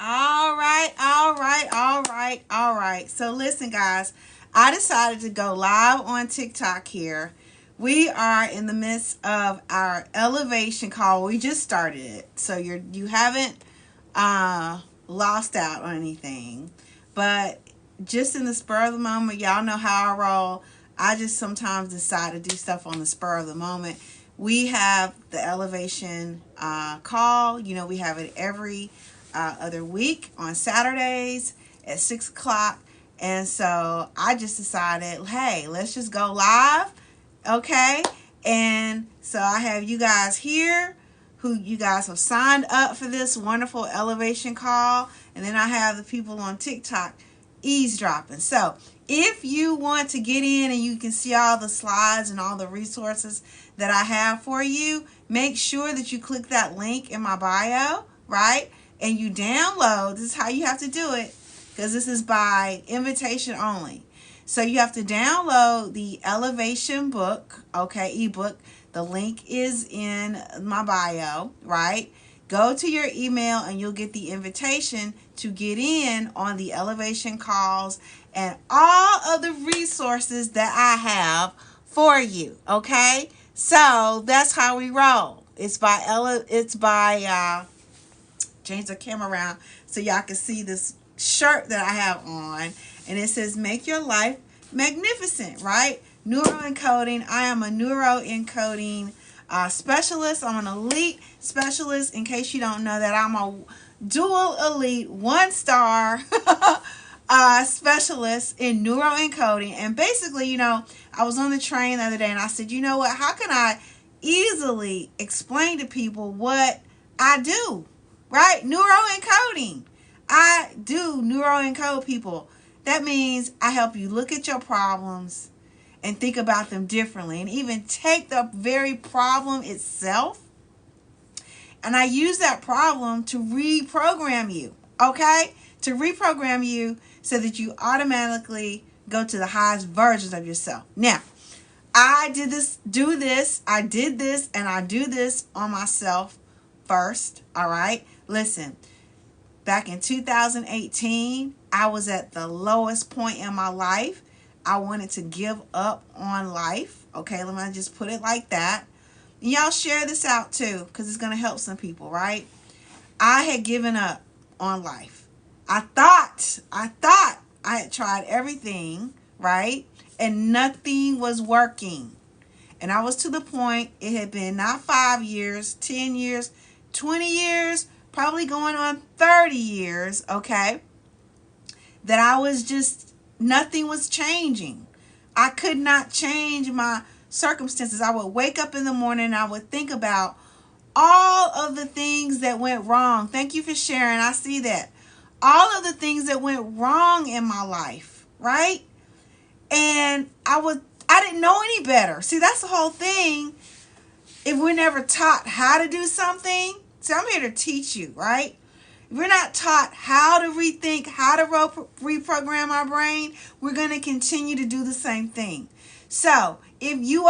All right, all right, all right, all right. So listen, guys, I decided to go live on TikTok here. We are in the midst of our elevation call. We just started it, so you haven't lost out on anything. But just in the spur of the moment, y'all know how I roll. I just sometimes decide to do stuff on the spur of the moment. We have the elevation call. You know, we have it every other week on Saturdays at 6 o'clock. And so I just decided, hey, let's just go live. Okay. And so I have you guys here who you guys have signed up for this wonderful elevation call. And then I have the people on TikTok eavesdropping. So if you want to get in and you can see all the slides and all the resources that I have for you, make sure that you click that link in my bio, right? And you download. This is how you have to do it, because this is by invitation only. So you have to download the elevation book, okay, ebook. The link is in my bio, right? Go to your email and you'll get the invitation to get in on the elevation calls and all of the resources that I have for you, okay? So that's how we roll. It's by change the camera around so y'all can see this shirt that I have on, and it says make your life magnificent, right? Neuroencoding. I am a neuroencoding specialist. I'm an elite specialist. In case you don't know that, I'm a dual elite 1-star specialist in neuroencoding. And basically, you know, I was on the train the other day and I said, you know what, how can I easily explain to people what I do? Right? Neuroencoding. I do neuroencode people. That means I help you look at your problems and think about them differently, and even take the very problem itself, and I use that problem to reprogram you, okay? To reprogram you so that you automatically go to the highest versions of yourself. Now, I did this, I did this, and I do this on myself first, all right? Listen, back in 2018, I was at the lowest point in my life. I wanted to give up on life. Okay, let me just put it like that. And y'all share this out too, because it's going to help some people, right? I had given up on life. I thought I had tried everything, right? And nothing was working. And I was to the point, it had been not 5 years, 10 years, 20 years, probably going on 30 years, okay, that I was just, nothing was changing. I could not change my circumstances. I would wake up in the morning and I would think about all of the things that went wrong. Thank you for sharing. I see that. All of the things that went wrong in my life, right? And I didn't know any better. See, that's the whole thing. If we're never taught how to do something, see, I'm here to teach you, right? If we're not taught how to rethink, how to reprogram our brain, we're going to continue to do the same thing. So if you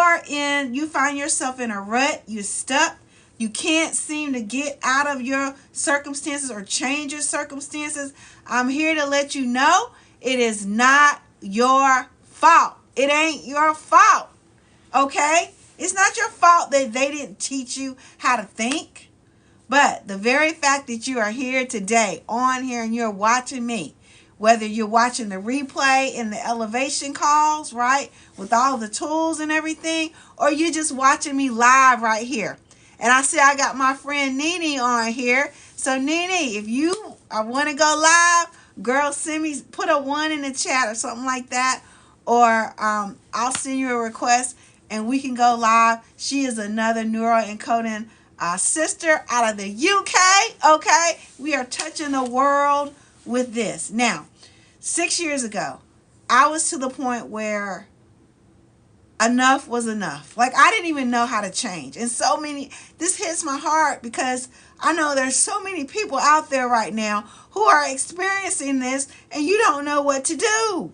find yourself in a rut, you're stuck, you can't seem to get out of your circumstances or change your circumstances, I'm here to let you know it is not your fault. It ain't your fault. Okay? It's not your fault that they didn't teach you how to think. But the very fact that you are here today, on here, and you're watching me, whether you're watching the replay in the elevation calls, right, with all the tools and everything, or you're just watching me live right here. And I see I got my friend Nene on here. So Nene, if you want to go live, girl, send me, put a 1 in the chat or something like that. Or I'll send you a request and we can go live. She is another neuroencoding sister out of the UK, okay? We are touching the world with this. Now, 6 years ago, I was to the point where enough was enough. Like, I didn't even know how to change. And this hits my heart because I know there's so many people out there right now who are experiencing this and you don't know what to do.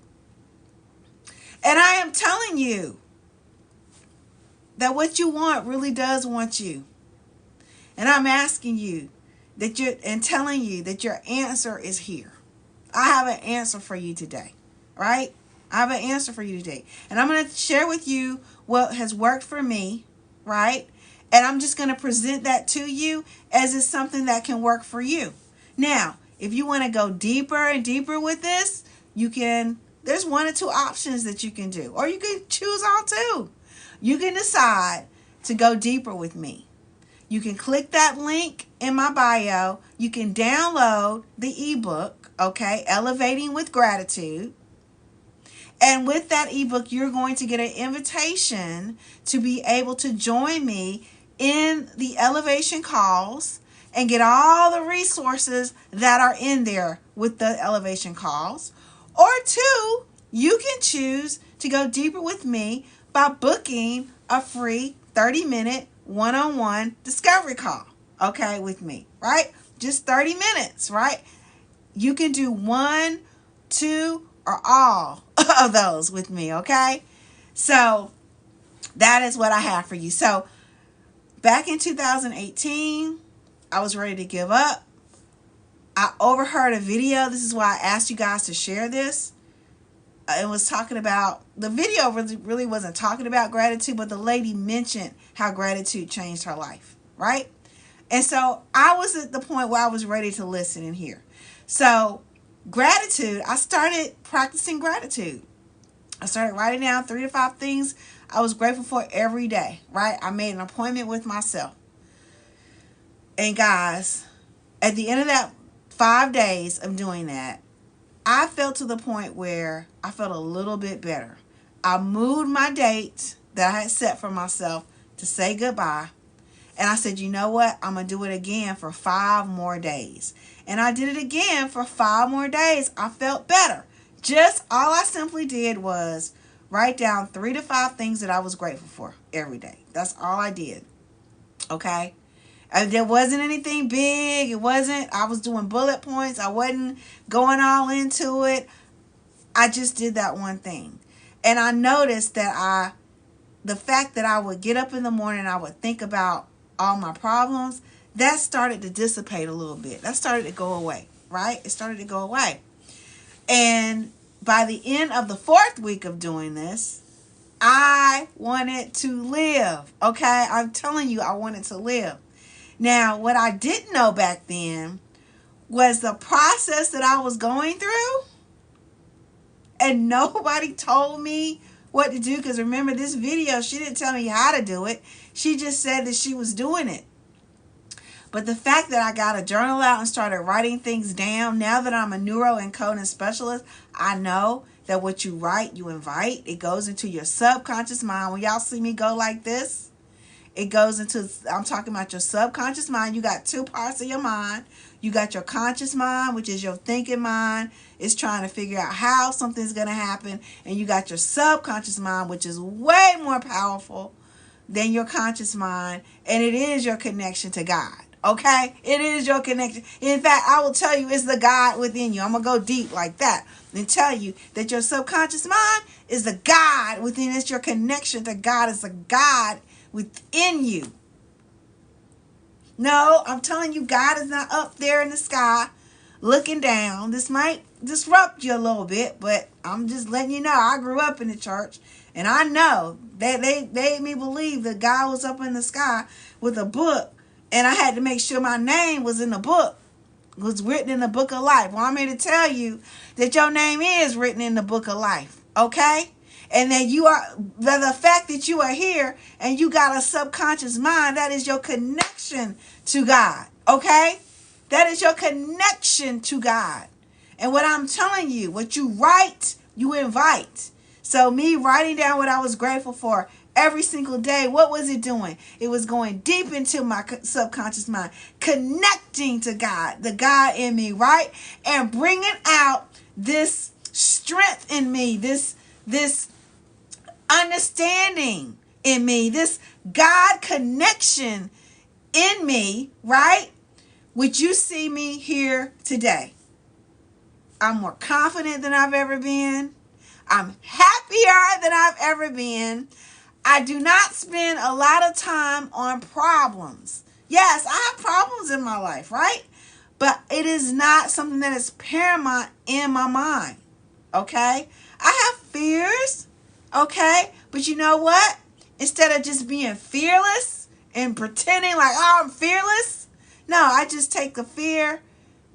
And I am telling you that what you want really does want you. And I'm asking you, and telling you that your answer is here. I have an answer for you today, right? I have an answer for you today. And I'm going to share with you what has worked for me, right? And I'm just going to present that to you as it's something that can work for you. Now, if you want to go deeper and deeper with this, there's one or two options that you can do. Or you can choose all two. You can decide to go deeper with me. You can click that link in my bio. You can download the ebook, okay, Elevating with Gratitude. And with that ebook, you're going to get an invitation to be able to join me in the elevation calls and get all the resources that are in there with the elevation calls. Or two, you can choose to go deeper with me by booking a free 30-minute one-on-one discovery call, okay, with me, right? Just 30 minutes, right? You can do 1, 2, or all of those with me, okay? So that is what I have for you. So back in 2018, I was ready to give up. I overheard a video. This is why I asked you guys to share this. It was talking about, the video really wasn't talking about gratitude, but the lady mentioned how gratitude changed her life, right? And so I was at the point where I was ready to listen and hear. So gratitude, I started practicing gratitude. I started writing down 3 to 5 things I was grateful for every day, right? I made an appointment with myself. And guys, at the end of that 5 days of doing that, I felt to the point where I felt a little bit better. I moved my date that I had set for myself to say goodbye. And I said, you know what? I'm going to do it again for 5 more days. And I did it again for 5 more days. I felt better. Just all I simply did was write down 3 to 5 things that I was grateful for every day. That's all I did. Okay? There wasn't anything big. I was doing bullet points. I wasn't going all into it. I just did that one thing. And I noticed that the fact that I would get up in the morning and I would think about all my problems, that started to dissipate a little bit. That started to go away, right? It started to go away. And by the end of the 4th week of doing this, I wanted to live. Okay? I'm telling you, I wanted to live. Now, what I didn't know back then was the process that I was going through. And nobody told me what to do. Because remember, this video, she didn't tell me how to do it. She just said that she was doing it. But the fact that I got a journal out and started writing things down, now that I'm a neuroencoding specialist, I know that what you write, you invite. It goes into your subconscious mind. When y'all see me go like this, it goes into, I'm talking about your subconscious mind. You got 2 parts of your mind. You got your conscious mind, which is your thinking mind. It's trying to figure out how something's going to happen. And you got your subconscious mind, which is way more powerful than your conscious mind. And it is your connection to God. Okay? It is your connection. In fact, I will tell you it's the God within you. I'm going to go deep like that and tell you that your subconscious mind is the God within. It's your connection to God. It's a God within you. No, I'm telling you, God is not up there in the sky looking down. This might disrupt you a little bit, but I'm just letting you know, I grew up in the church, and I know that they made me believe that God was up in the sky with a book, and I had to make sure my name was in the book, was written in the book of life. Well, I'm here to tell you that your name is written in the book of life, okay? And that the fact that you are here and you got a subconscious mind, that is your connection to God. Okay? That is your connection to God. And what I'm telling you, what you write, you invite. So me writing down what I was grateful for every single day, what was it doing? It was going deep into my subconscious mind, connecting to God, the God in me, right? And bringing out this strength in me, this understanding in me, this God connection in me, right? Which you see me here today. I'm more confident than I've ever been. I'm happier than I've ever been. I do not spend a lot of time on problems. Yes, I have problems in my life, right? but it is not something that is paramount in my mind. Okay? I have fears. Okay? But you know what? Instead of just being fearless and pretending like, oh, I'm fearless, no, I just take the fear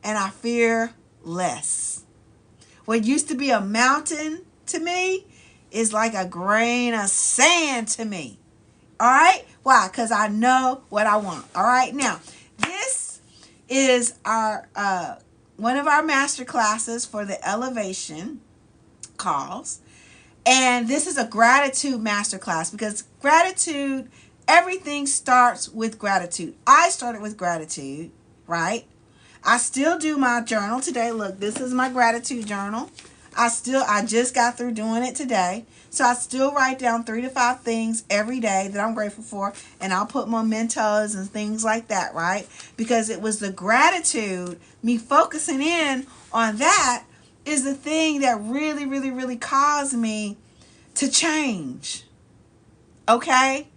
and I fear less. What used to be a mountain to me is like a grain of sand to me. All right? Why? Because I know what I want. All right? Now, this is our one of our master classes for the elevation calls. And this is a gratitude masterclass because gratitude, everything starts with gratitude. I started with gratitude, right? I still do my journal today. Look, this is my gratitude journal. I just got through doing it today. So I still write down 3 to 5 things every day that I'm grateful for, and I'll put mementos and things like that, right? Because it was the gratitude, me focusing in on that is the thing that really, really, really caused me to change. Okay?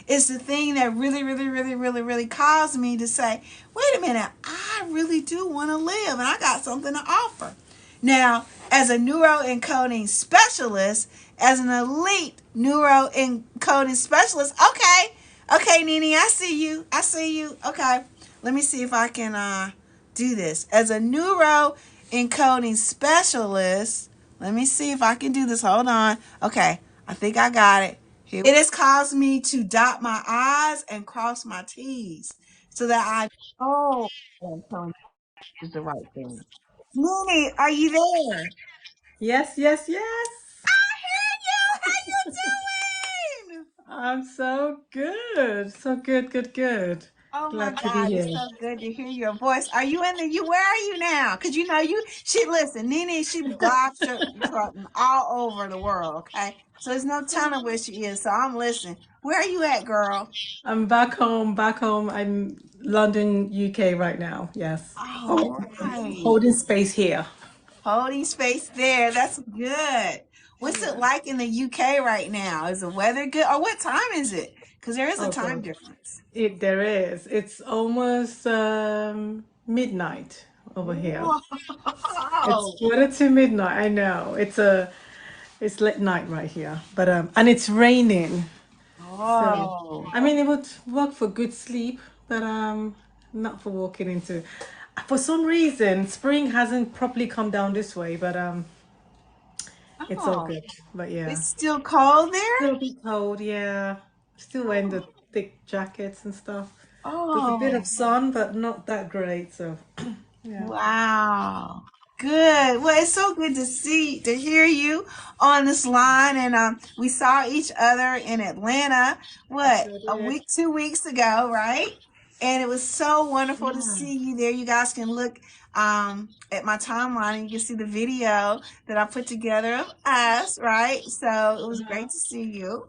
It's the thing that really, really, really, really, really caused me to say, wait a minute, I really do want to live and I got something to offer. Now, as a neuroencoding specialist, as an elite neuroencoding specialist, okay, Nene, I see you. I see you. Okay, let me see if I can do this. As a neuroencoding specialist, let me see if I can do this. Hold on. Okay, I think I got it. Here. It has caused me to dot my I's and cross my T's so that I know I'm telling you is the right thing. Nene, are you there? Yes, yes, yes. I hear you. How you doing? I'm so good. So good, good, good. Oh my Glad to be God, it's here. so good to hear your voice. Are you in the you where are you now? Cause you know she listen, Nene, she glob trotting all over the world, okay? So there's no telling where she is. So I'm listening. Where are you at, girl? I'm back home, back home. I'm London, UK right now. Yes. All right. Holding space here. Holding space there. That's good. What's it Yeah. like in the UK right now? Is the weather good? Or what time is it? Because there is a Oh time God. difference. There is. It's almost midnight over here. It's Wow. quarter to midnight. I know. It's late night right here. But and it's raining. So, Oh. I mean, it would work for good sleep, but not for walking into. For some reason, spring hasn't properly come down this way, but it's all Oh. good. But yeah, It's still cold there? still a bit cold. Yeah, still wearing the thick jackets and stuff. There's a bit of Oh. sun, but not that great. So, yeah, Wow. Good. Well, it's so good to hear you on this line. And we saw each other in Atlanta, I what, sure a did. week, 2 weeks ago, right? And it was so wonderful to Yeah, see you there. You guys can look at my timeline and you can see the video that I put together of us, right? So it was great to see you.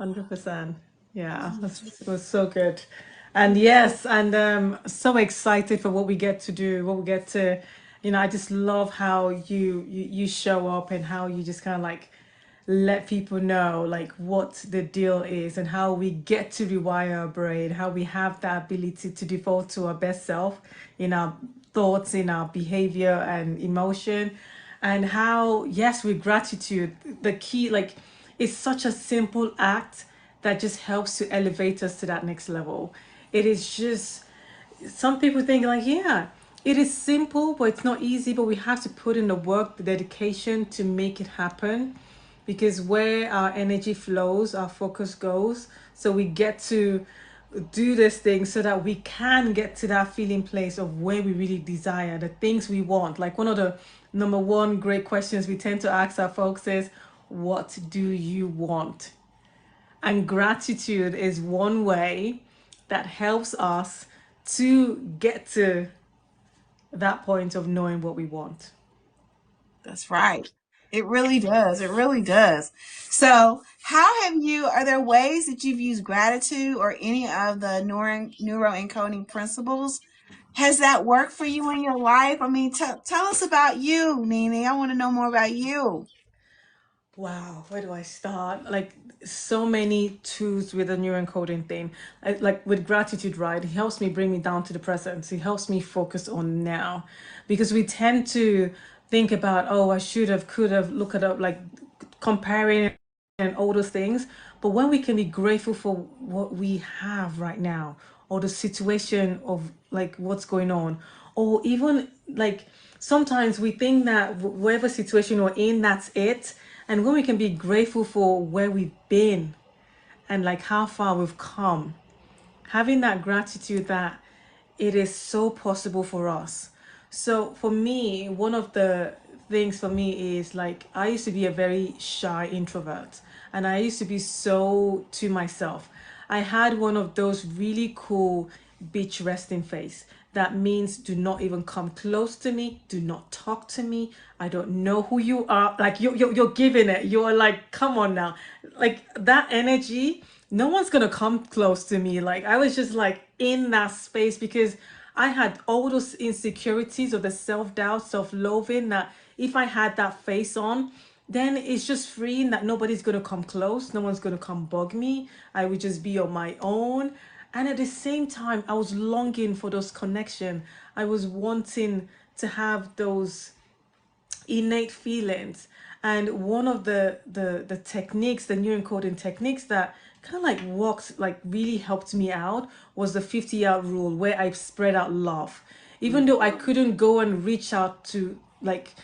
100%. Yeah, it was so good. And yes, and so excited for what we get to do, what we get to, I just love how you show up and how you just kind of like let people know like what the deal is and how we get to rewire our brain, how we have that ability to default to our best self in our thoughts, in our behavior and emotion, and how, yes, with gratitude, the key, like, it's such a simple act that just helps to elevate us to that next level. It is just, some people think like, yeah, it is simple, but it's not easy, but we have to put in the work, the dedication to make it happen, because where our energy flows, our focus goes. So we get to do this thing so that we can get to that feeling place of where we really desire the things we want. Like one of the number one great questions we tend to ask our folks is, what do you want? And gratitude is one way that helps us to get to that point of knowing what we want. That's right. It really does. It really does. So, are there ways that you've used gratitude or any of the neuroencoding principles? Has that worked for you in your life? I mean, tell us about you, Nene. I want to know more about you. Wow, where do I start? Like so many tools with the neuroencoding thing. Like with gratitude, right? It helps me bring me down to the present. It helps me focus on now, because we tend to think about, oh, I should have, could have, look it up, like comparing and all those things. But when we can be grateful for what we have right now, or the situation of like what's going on, or even like sometimes we think that whatever situation we're in, that's it. And when we can be grateful for where we've been and like how far we've come, having that gratitude that it is so possible for us. So for me, one of the things for me is like I used to be a very shy introvert, and I used to be so to myself. I had one of those really cool beach resting face. That means do not even come close to me. Do not talk to me. I don't know who you are. Like you're giving it. You're like, come on now. Like that energy, no one's gonna come close to me. Like I was just like in that space because I had all those insecurities of the self-doubt, self-loathing that if I had that face on, then it's just freeing that nobody's gonna come close, no one's gonna come bug me. I would just be on my own. And at the same time, I was longing for those connection. I was wanting to have those innate feelings. And one of the techniques, the neuroencoding techniques that kind of like worked, like really helped me out, was the 50-yard rule, where I spread out love. Even though I couldn't go and reach out to like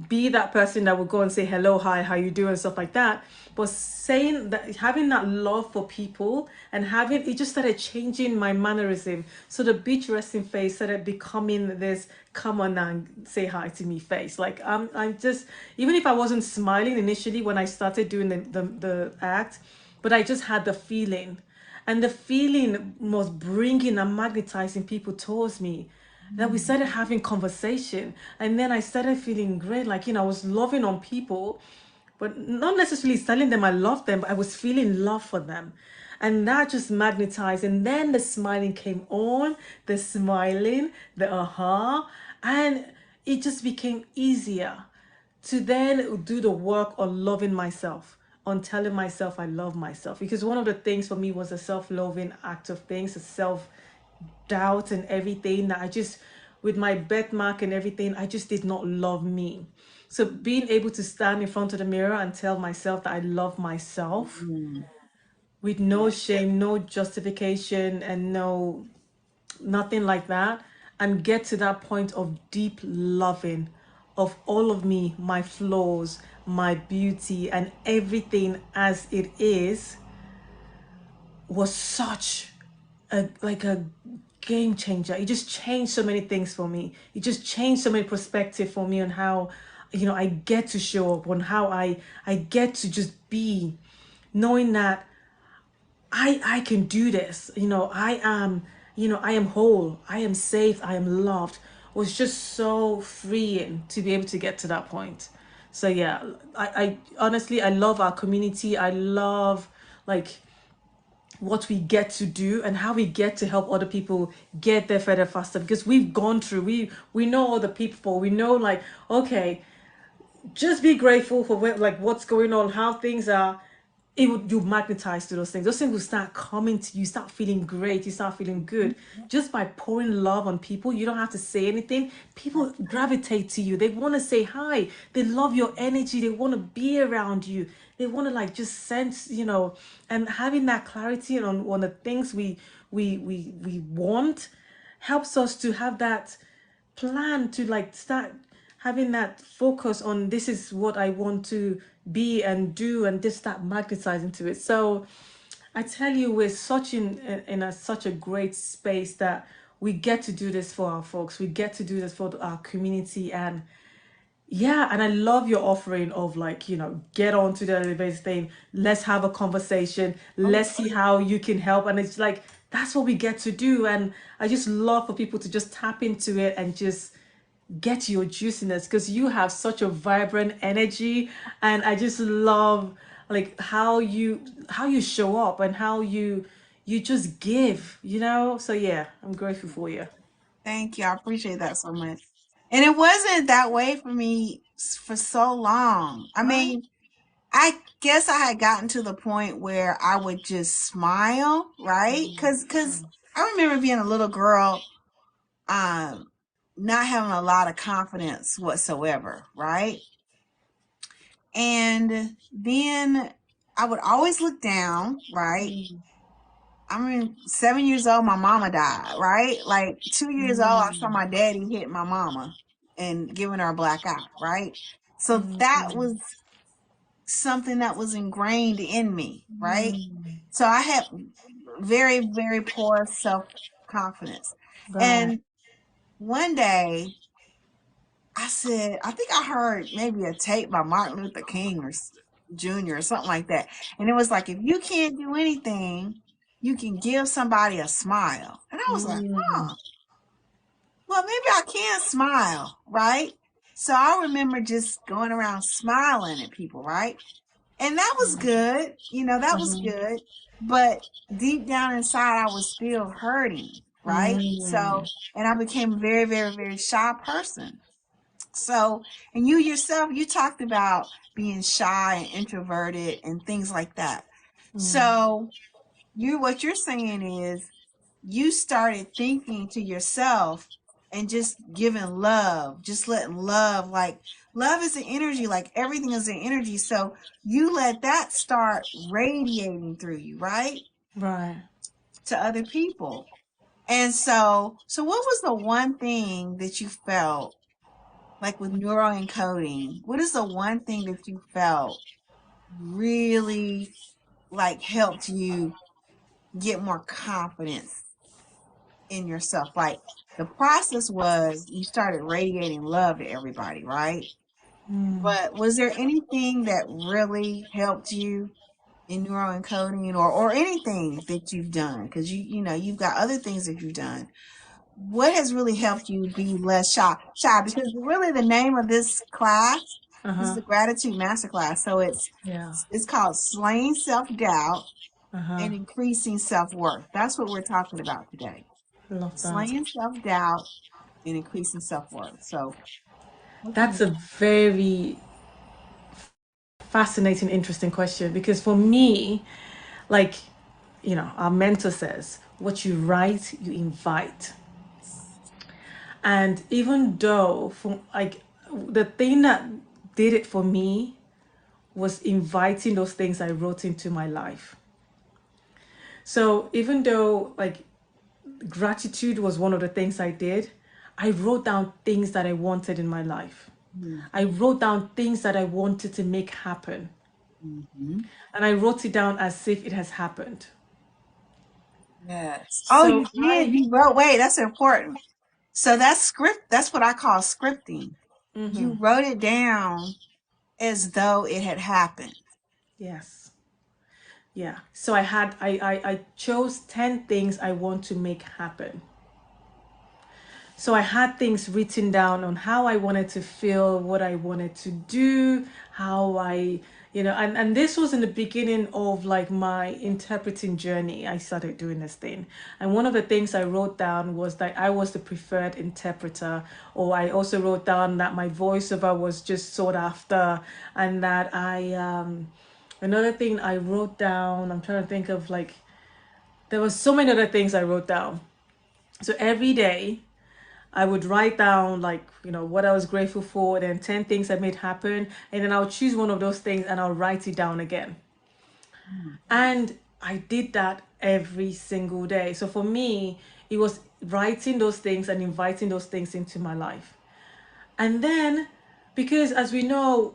be that person that would go and say hello, hi, how you doing, stuff like that. But saying that, having that love for people, and having it just started changing my mannerism. So the beach resting face started becoming this come on now and say hi to me face. Like I'm just, even if I wasn't smiling initially when I started doing the act, but I just had the feeling, and the feeling was bringing and magnetizing people towards me, that we started having conversation. And then I started feeling great, like, I was loving on people, but not necessarily telling them I love them, but I was feeling love for them. And that just magnetized. And then the smiling came on, the smiling, the aha, and it just became easier to then do the work on loving myself, on telling myself I love myself. Because one of the things for me was a self-loathing act of things, a self doubt and everything, that I just, with my birthmark and everything, I just did not love me. So being able to stand in front of the mirror and tell myself that I love myself Mm. with no shame, no justification, and no nothing like that, and get to that point of deep loving of all of me, my flaws, my beauty, and everything as it is, was such a like a game changer. It just changed so many things for me. It just changed so many perspective for me on how I get to show up, on how I get to just be, knowing that I can do this. I am whole. I am safe. I am loved. Was just so freeing to be able to get to that point. So yeah, I honestly I love our community. I love like what we get to do and how we get to help other people get there further faster, because we've gone through, we know other people, we know like, okay, just be grateful for like what's going on, how things are. It would, you magnetize to those things will start coming to you, start feeling great, you start feeling good just by pouring love on people. You don't have to say anything, people gravitate to you, they want to say hi, they love your energy, they want to be around you, they want to like just sense, and having that clarity on the things we want helps us to have that plan to like start having that focus on this is what I want to be and do, and just start magnetizing to it. So I tell you, we're such in a such a great space that we get to do this for our folks. We get to do this for our community. And yeah, and I love your offering of like, get on to the elevator thing. Let's have a conversation. Let's see how you can help. And it's like, that's what we get to do. And I just love for people to just tap into it and just get your juiciness, because you have such a vibrant energy. And I just love like how you show up and how you just give. So yeah, I'm grateful for you. Thank you. I appreciate that so much. And it wasn't that way for me for so long. I Right. mean, I guess I had gotten to the point where I would just smile, right? Cause I remember being a little girl, um, not having a lot of confidence whatsoever, right? And then I would always look down, right? I mean, 7 years old, my mama died, right? Like 2 years old, I saw my daddy hit my mama and giving her a black eye, right? So that was something that was ingrained in me, right? So I had very, very poor self confidence. Right. And one day I said, I think I heard maybe a tape by Martin Luther King Jr. or something like that. And it was like, if you can't do anything, you can give somebody a smile. And I was like, Mm. huh, well, maybe I can smile, right? So I remember just going around smiling at people, right? And that was good. That was good. But deep down inside, I was still hurting, right? Mm. So, and I became a very, very, very shy person. So, and you yourself, you talked about being shy and introverted and things like that. So, what you're saying is you started thinking to yourself and just giving love, just letting love, like love is an energy, like everything is an energy. So you let that start radiating through you, right? Right. To other people. And so what was the one thing that you felt like with neuroencoding? What is the one thing that you felt really like helped you get more confidence in yourself? Like the process was you started radiating love to everybody, right? But was there anything that really helped you in neuroencoding or anything that you've done? Because you've got other things that you've done. What has really helped you be less shy? Because really the name of this class, this is Uh-huh. a gratitude masterclass. So it's Yeah. it's called Slaying Self-Doubt Uh-huh. and Increasing Self-Worth. That's what we're talking about today. Love that. Slaying self-doubt and increasing self-worth. So what can That's you a very fascinating, interesting question because for me, like, our mentor says, what you write, you invite. And even though, for like, the thing that did it for me was inviting those things I wrote into my life. So even though, like, gratitude was one of the things I did, I wrote down things that I wanted in my life. I mm-hmm. wrote down things that I wanted to make happen. Mm-hmm. And I wrote it down as if it has happened. Yes. Oh, So you did. You wrote. Wait, that's important. So that's script. That's what I call scripting. You wrote it down as though it had happened. yes. Yeah. So I chose 10 things I want to make happen. So I had things written down on how I wanted to feel, what I wanted to do, how and this was in the beginning of like my interpreting journey. I started doing this thing. And one of the things I wrote down was that I was the preferred interpreter, or I also wrote down that my voiceover was just sought after, and that another thing I wrote down, I'm trying to think of like, there was so many other things I wrote down. So every day, I would write down like, what I was grateful for, then 10 things I made happen, and then I'll choose one of those things and I'll write it down again. Mm. And I did that every single day. So for me, it was writing those things and inviting those things into my life. And then, because as we know,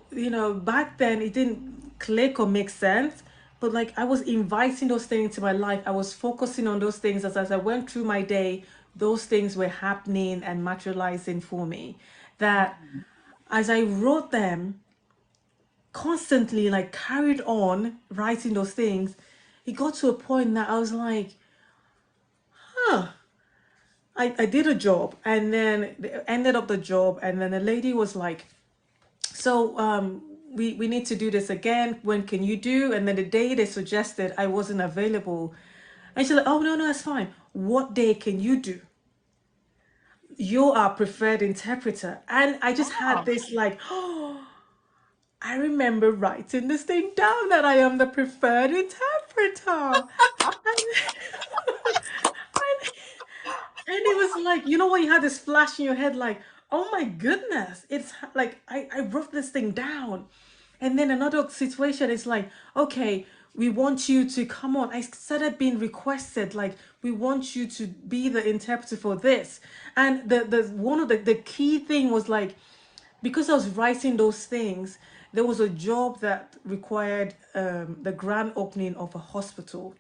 back then it didn't click or make sense, but like I was inviting those things into my life. I was focusing on those things as I went through my day, those things were happening and materializing for me. That as I wrote them constantly, like carried on writing those things, it got to a point that I was like, huh, I did a job and then ended up the job. And then the lady was like, so we need to do this again. When can you do? And then the day they suggested, I wasn't available. And she's like, oh, no, that's fine. What day can you do? You're our preferred interpreter. And I just had Oh, this like, I remember writing this thing down that I am the preferred interpreter. And, and and it was like, you know when you had this flash in your head, like, oh my goodness, it's like I wrote this thing down. And then another situation is like, okay, we want you to come on. I started being requested, like, we want you to be the interpreter for this. And the one of the key thing was like, because I was writing those things, there was a job that required the grand opening of a hospital.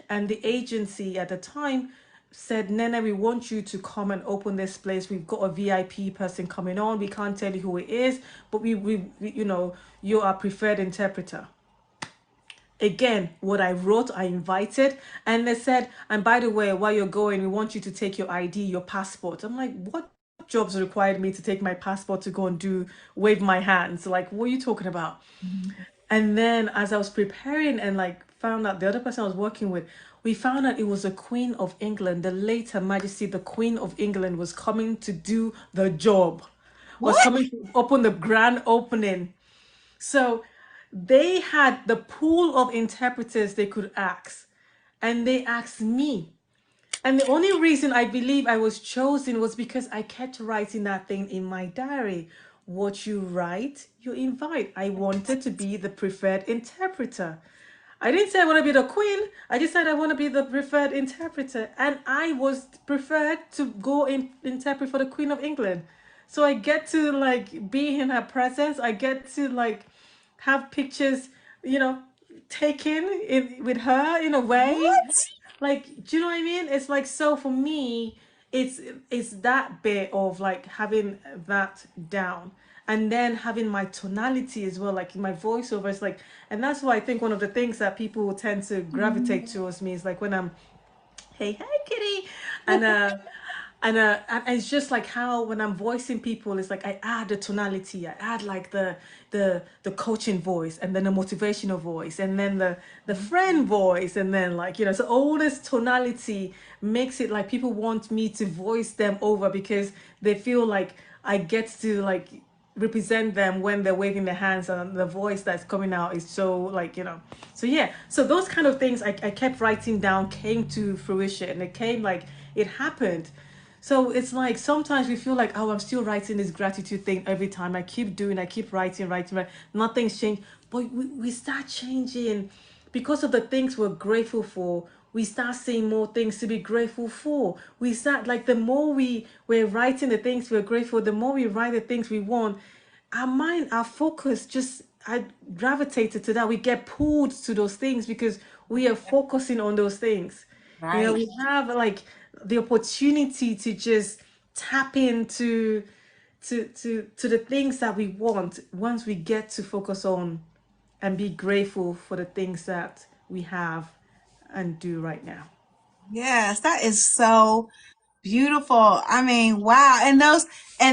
And the agency at the time said, Nene, we want you to come and open this place. We've got a VIP person coming on. We can't tell you who it is, but we you know, you're our preferred interpreter. Again, what I wrote, I invited, and they said, and by the way, while you're going, we want you to take your ID, your passport. I'm like, what jobs required me to take my passport to go and do wave my hands? Like, what are you talking about? Mhm. And then as I was preparing and like found out the other person I was working with, we found out it was the Queen of England, the late Her Majesty, the Queen of England was coming to do the job, was What? coming to open the grand opening. So they had the pool of interpreters they could ask, and they asked me. And the only reason I believe I was chosen was because I kept writing that thing in my diary. What you write, you invite. I wanted to be the preferred interpreter. I didn't say I want to be the queen. I just said I want to be the preferred interpreter. And I was preferred to go and interpret for the Queen of England. So I get to like be in her presence. I get to like have pictures, you know, taken with her in a way. What? Like, do you know what I mean? It's like, so for me, it's it's that bit of like having that down, and then having my tonality as well, like my voiceover is like, and that's why I think one of the things that people tend to gravitate towards me is like when I'm, hey, hey, kitty, and and it's just like how when I'm voicing people, it's like I add the tonality, I add like the coaching voice, and then the motivational voice, and then the friend voice, and then like, you know, so all this tonality makes it like people want me to voice them over because they feel like I get to like represent them when they're waving their hands, and the voice that's coming out is so like, you know, so yeah, so those kind of things I kept writing down came to fruition, and it came like it happened. So it's like sometimes we feel like, oh, I'm still writing this gratitude thing every time. I keep doing, I keep writing, nothing's changed. But we start changing because of the things we're grateful for. We start seeing more things to be grateful for. We start like the more we're writing the things we're grateful, the more we write the things we want, our mind, our focus just I gravitated to that. We get pulled to those things because we are focusing on those things. You know, Right. we have like the opportunity to just tap into to the things that we want once we get to focus on and be grateful for the things that we have and do right now. Yes, that is so beautiful. I mean, wow. And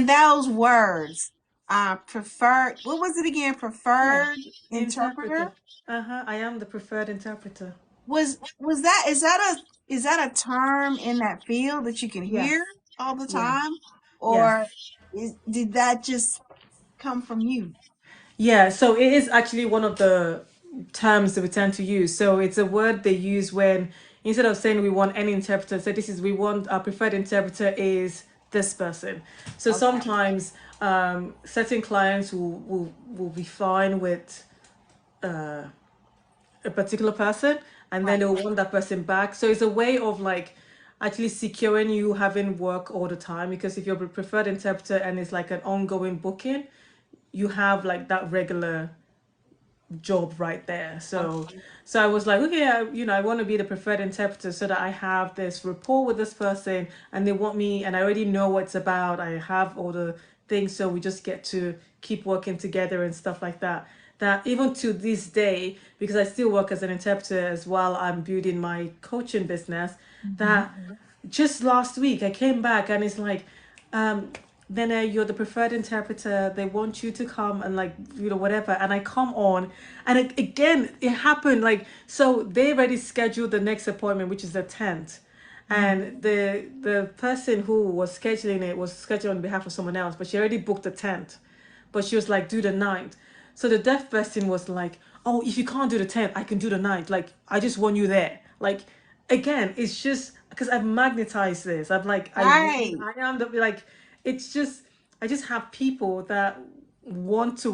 those words, preferred, what was it again? Yeah. Preferred interpreter? Interpreter. Uh-huh. I am the preferred interpreter. Was that is that a term in that field that you can hear Yes. all the Yes. time? Yes. Or did that just come from you? Yeah, so it is actually one of the terms that we tend to use. So it's a word they use when instead of saying we want any interpreter, say this is we want our preferred interpreter is this person. So Okay. sometimes certain clients will be fine with a particular person, and then Right. they'll want that person back. So it's a way of like actually securing you having work all the time, because if you're a preferred interpreter and it's like an ongoing booking, you have like that regular job right there. So Okay. so I was like, okay, you know, I want to be the preferred interpreter so that I have this rapport with this person, and they want me, and I already know what it's about. I have all the things, so we just get to keep working together and stuff like that. That even to this day, because I still work as an interpreter as well, I'm building my coaching business. Mhm. That just last week I came back and it's like, um, then you're the preferred interpreter. They want you to come and like, you know, whatever. And I come on, and again, it happened like, so they already scheduled the next appointment, which is the 10th. Mhm. And the person who was scheduling it was scheduled on behalf of someone else, but she already booked the 10th. But she was like, do the 9th. So the deaf person was like, oh, if you can't do the 10th, I can do the ninth. Like, I just want you there. Like, again, it's just because I've magnetized this. I'm like, Right. I am the, like, it's just, I just have people that want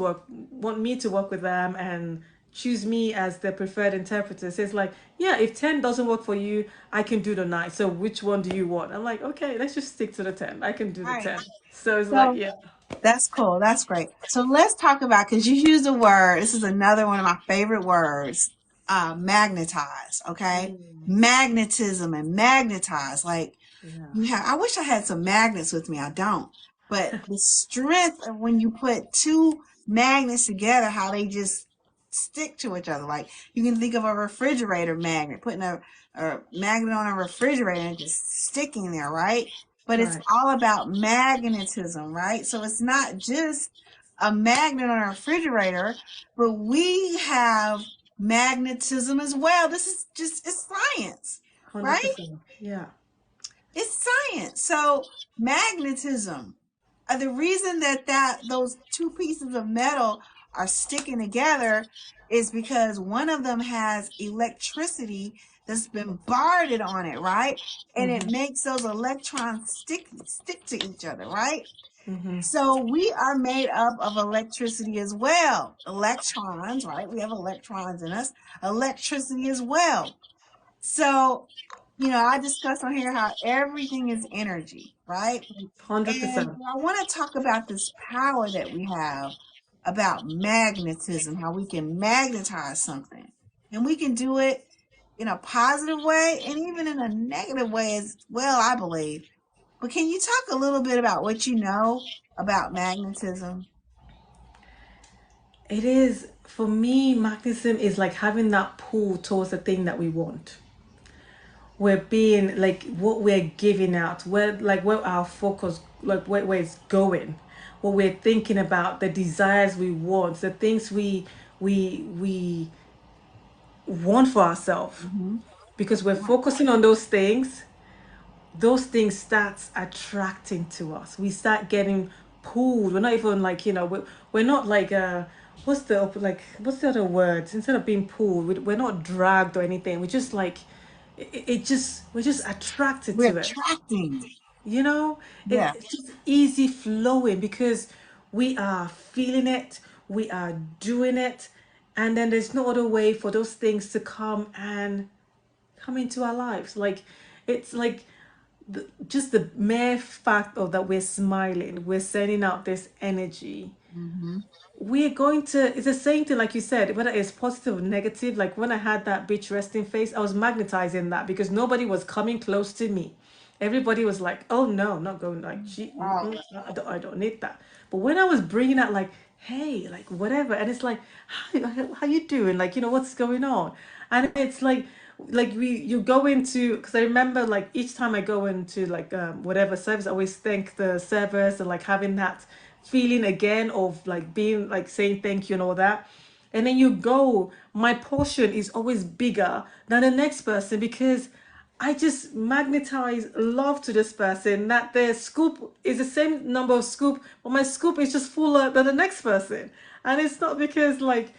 me to work with them and choose me as their preferred interpreter. So it's like, yeah, if 10 doesn't work for you, I can do the 9. So which one do you want? I'm like, okay, let's just stick to the 10. I can do the Right. 10. So it's like, So yeah. that's cool. That's great. So let's talk about, because you used a word. This is another one of my favorite words. Magnetize. Okay. Mm, Magnetism and magnetize. Like, yeah. you have, I wish I had some magnets with me. I don't. But the strength of when you put two magnets together, how they just stick to each other. Like, you can think of a refrigerator magnet, putting a magnet on a refrigerator and just sticking there, right? But it's Right. all about magnetism, right? So it's not just a magnet on a refrigerator, but we have magnetism as well. This is just, it's science, right? 100%. Yeah. It's science. So magnetism. The reason that those two pieces of metal are sticking together is because one of them has electricity that's been bombarded on it, right? And it Mm-hmm. makes those electrons stick to each other, right? Mm-hmm. So we are made up of electricity as well. Electrons, right? We have electrons in us. Electricity as well. So, I discuss on here how everything is energy, right? And 100%. I want to talk about this power that we have about magnetism, how we can magnetize something. And we can do it in a positive way and even in a negative way as well, I believe. But can you talk a little bit about what you know about magnetism? It is, for me, magnetism is like having that pull towards the thing that we want. We're being like what we're giving out, where our focus, like where it's going, what we're thinking about, the desires we want, the things we want for ourselves. Hmm. Because we're focusing on those things starts attracting to us. We start getting pulled. We're not even like, we're not like what's the other word? Instead of being pulled, we're not dragged or anything. We just like it just we're just attracted We're to it. attracting. You know, Yeah. it's just easy flowing because we are feeling it, we are doing it, and then there's no other way for those things to come into our lives. Like it's like just the mere fact of that we're smiling, we're sending out this energy. Hmm. We're going to, it's the same thing, like you said, whether it's positive or negative. Like when I had that bitch resting face, I was magnetizing that because nobody was coming close to me. Everybody was like, oh no, not going, like, Wow. I don't need that. But when I was bringing out, like, hey, like, whatever, and it's like, how you doing? Like, what's going on? And it's like you go into, because I remember like each time I go into like whatever service, I always thank the servers and like having that feeling again of like being like saying thank you and all that. And then you go, my portion is always bigger than the next person because I just magnetize love to this person that their scoop is the same number of scoop, but my scoop is just fuller than the next person. And it's not because like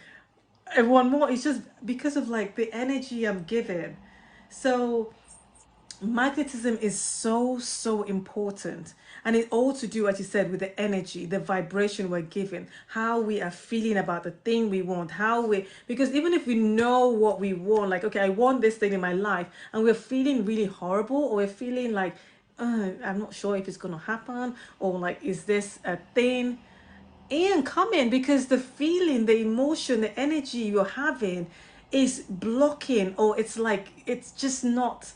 everyone more, it's just because of like the energy I'm given. So magnetism is so important, and it all to do, as you said, with the energy, the vibration we're given, how we are feeling about the thing we want, how we, because even if we know what we want, like, okay, I want this thing in my life, and we're feeling really horrible, or we're feeling like I'm not sure if it's going to happen, or like, is this a thing? And come in, because the feeling, the emotion, the energy you're having is blocking, or it's like it's not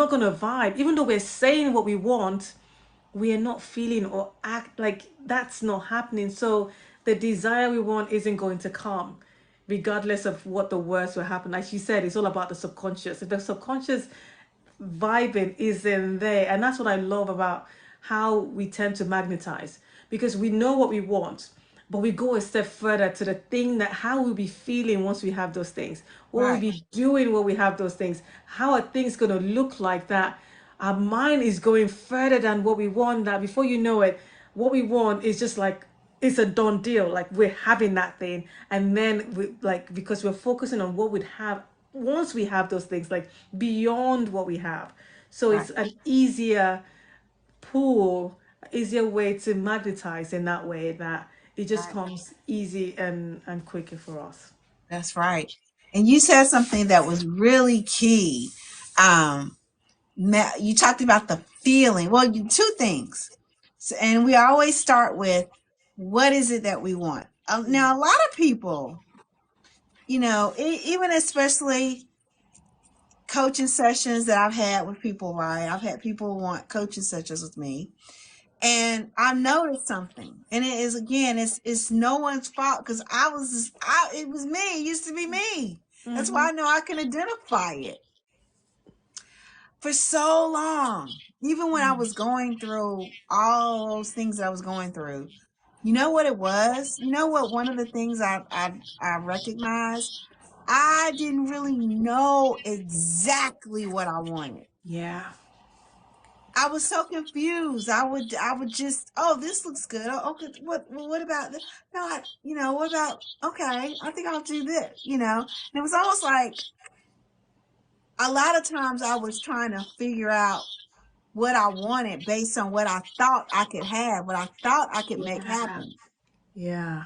gonna vibe. Even though we're saying what we want, we are not feeling or act like that's not happening. So the desire we want isn't going to come, regardless of what the words will happen. Like you said, it's all about the subconscious. If the subconscious vibing is in there, and that's what I love about how we tend to magnetize, because we know what we want, but we go a step further to the thing, that how we'll be feeling once we have those things, what we'll Right. be doing when we have those things, how are things going to look like, that our mind is going further than what we want, that before you know it, what we want is just like it's a done deal. Like we're having that thing, and then we like because we're focusing on what we'd have once we have those things, like beyond what we have. So Right. it's an easier pool, easier way to magnetize in that way that it just Right. comes easy and quicker for us. That's right. And you said something that was really key. Um, you talked about the feeling. Well, two things. So, and we always start with what is it that we want? Now, a lot of people, even especially coaching sessions that I've had with people, right? I've had people want coaching sessions with me. And I noticed something, and it is again, it's no one's fault because it was me. It used to be me. That's Mm-hmm. why I know I can identify it. For so long, even when I was going through all those things that I was going through, you know what it was? You know what? One of the things I recognized, I didn't really know exactly what I wanted. Yeah. I was so confused. I would just, oh, this looks good. Oh, okay, what about this? No, what about, okay, I think I'll do this, And it was almost like a lot of times I was trying to figure out what I wanted based on what I thought I could have, what I thought I could make Yeah. happen, Yeah.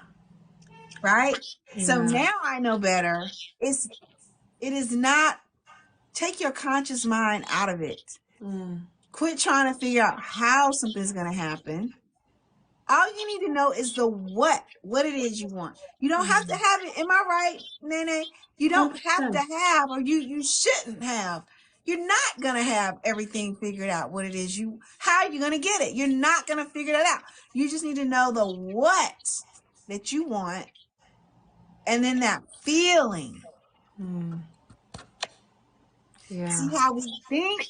right? So Yeah. now I know better. It is not, take your conscious mind out of it. Mm. Quit trying to figure out how something's going to happen. All you need to know is the what it is you want. You don't have to Mm. have it. Am I right, Nene? You don't have to 100%. have, or you shouldn't have. You're not gonna have everything figured out. What it is how are you gonna get it? You're not gonna figure that out. You just need to know the what that you want, and then that feeling. Mm. Yeah. See how we think.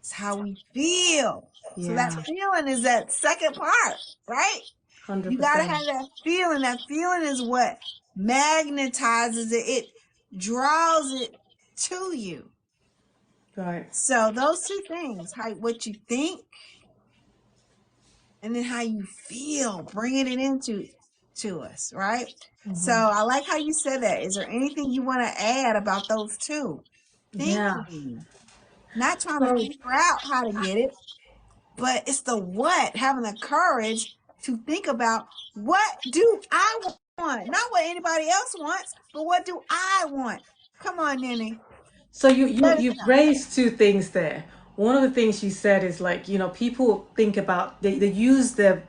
It's how we feel. So that Yeah. feeling is that second part, right? You got to 100%. have that feeling. That feeling is what magnetizes it. It draws it to you. Right. So those two things, what you think and then how you feel, bringing it into to us, right? So Mm-hmm. I like how you said that. Is there anything you want to add about those two? Yeah. Thinking, not trying to So figure out how to get it, but it's the what, having the courage to think about what do I want? Not what anybody else wants, but what do I want? Come on, Nene. So you Let us you've know. raised two things there. One of the things you said is like, people think about they use the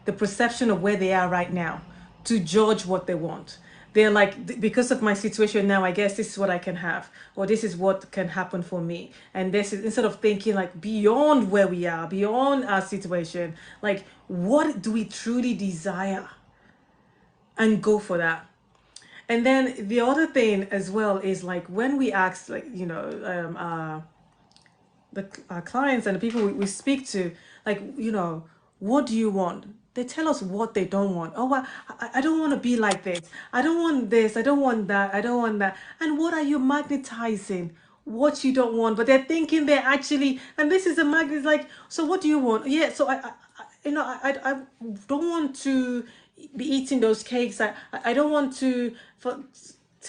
perception of where they are right now to judge what they want. They're like, because of my situation now, I guess this is what I can have, or this is what can happen for me. And this is instead of thinking like beyond where we are, beyond our situation, like what do we truly desire and go for that. And then the other thing as well is like when we ask, like, our clients and the people we speak to, like, what do you want? They tell us what they don't want. Oh, I don't want to be like this. I don't want this. I don't want that. I don't want that. And what are you magnetizing? What you don't want, but they're thinking they're actually, and this is a magnet. Like, so what do you want? Yeah, so I don't want to be eating those cakes. I don't want to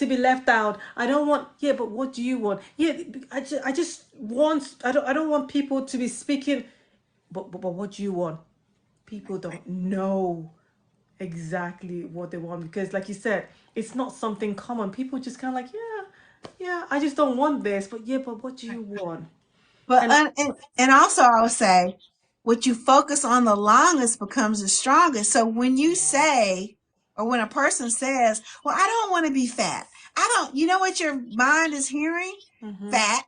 be left out. I don't want, yeah, but what do you want? Yeah, I just want, I don't want people to be speaking, but what do you want? People Right. don't know exactly what they want because, like you said, it's not something common. People just kind of like, yeah, I just don't want this, but yeah, but what do Right. you want? But And and also I would say what you focus on the longest becomes the strongest. So when you say, or when a person says, well, I don't want to be fat. I don't, you know what your mind is hearing? mm-hmm. Fat.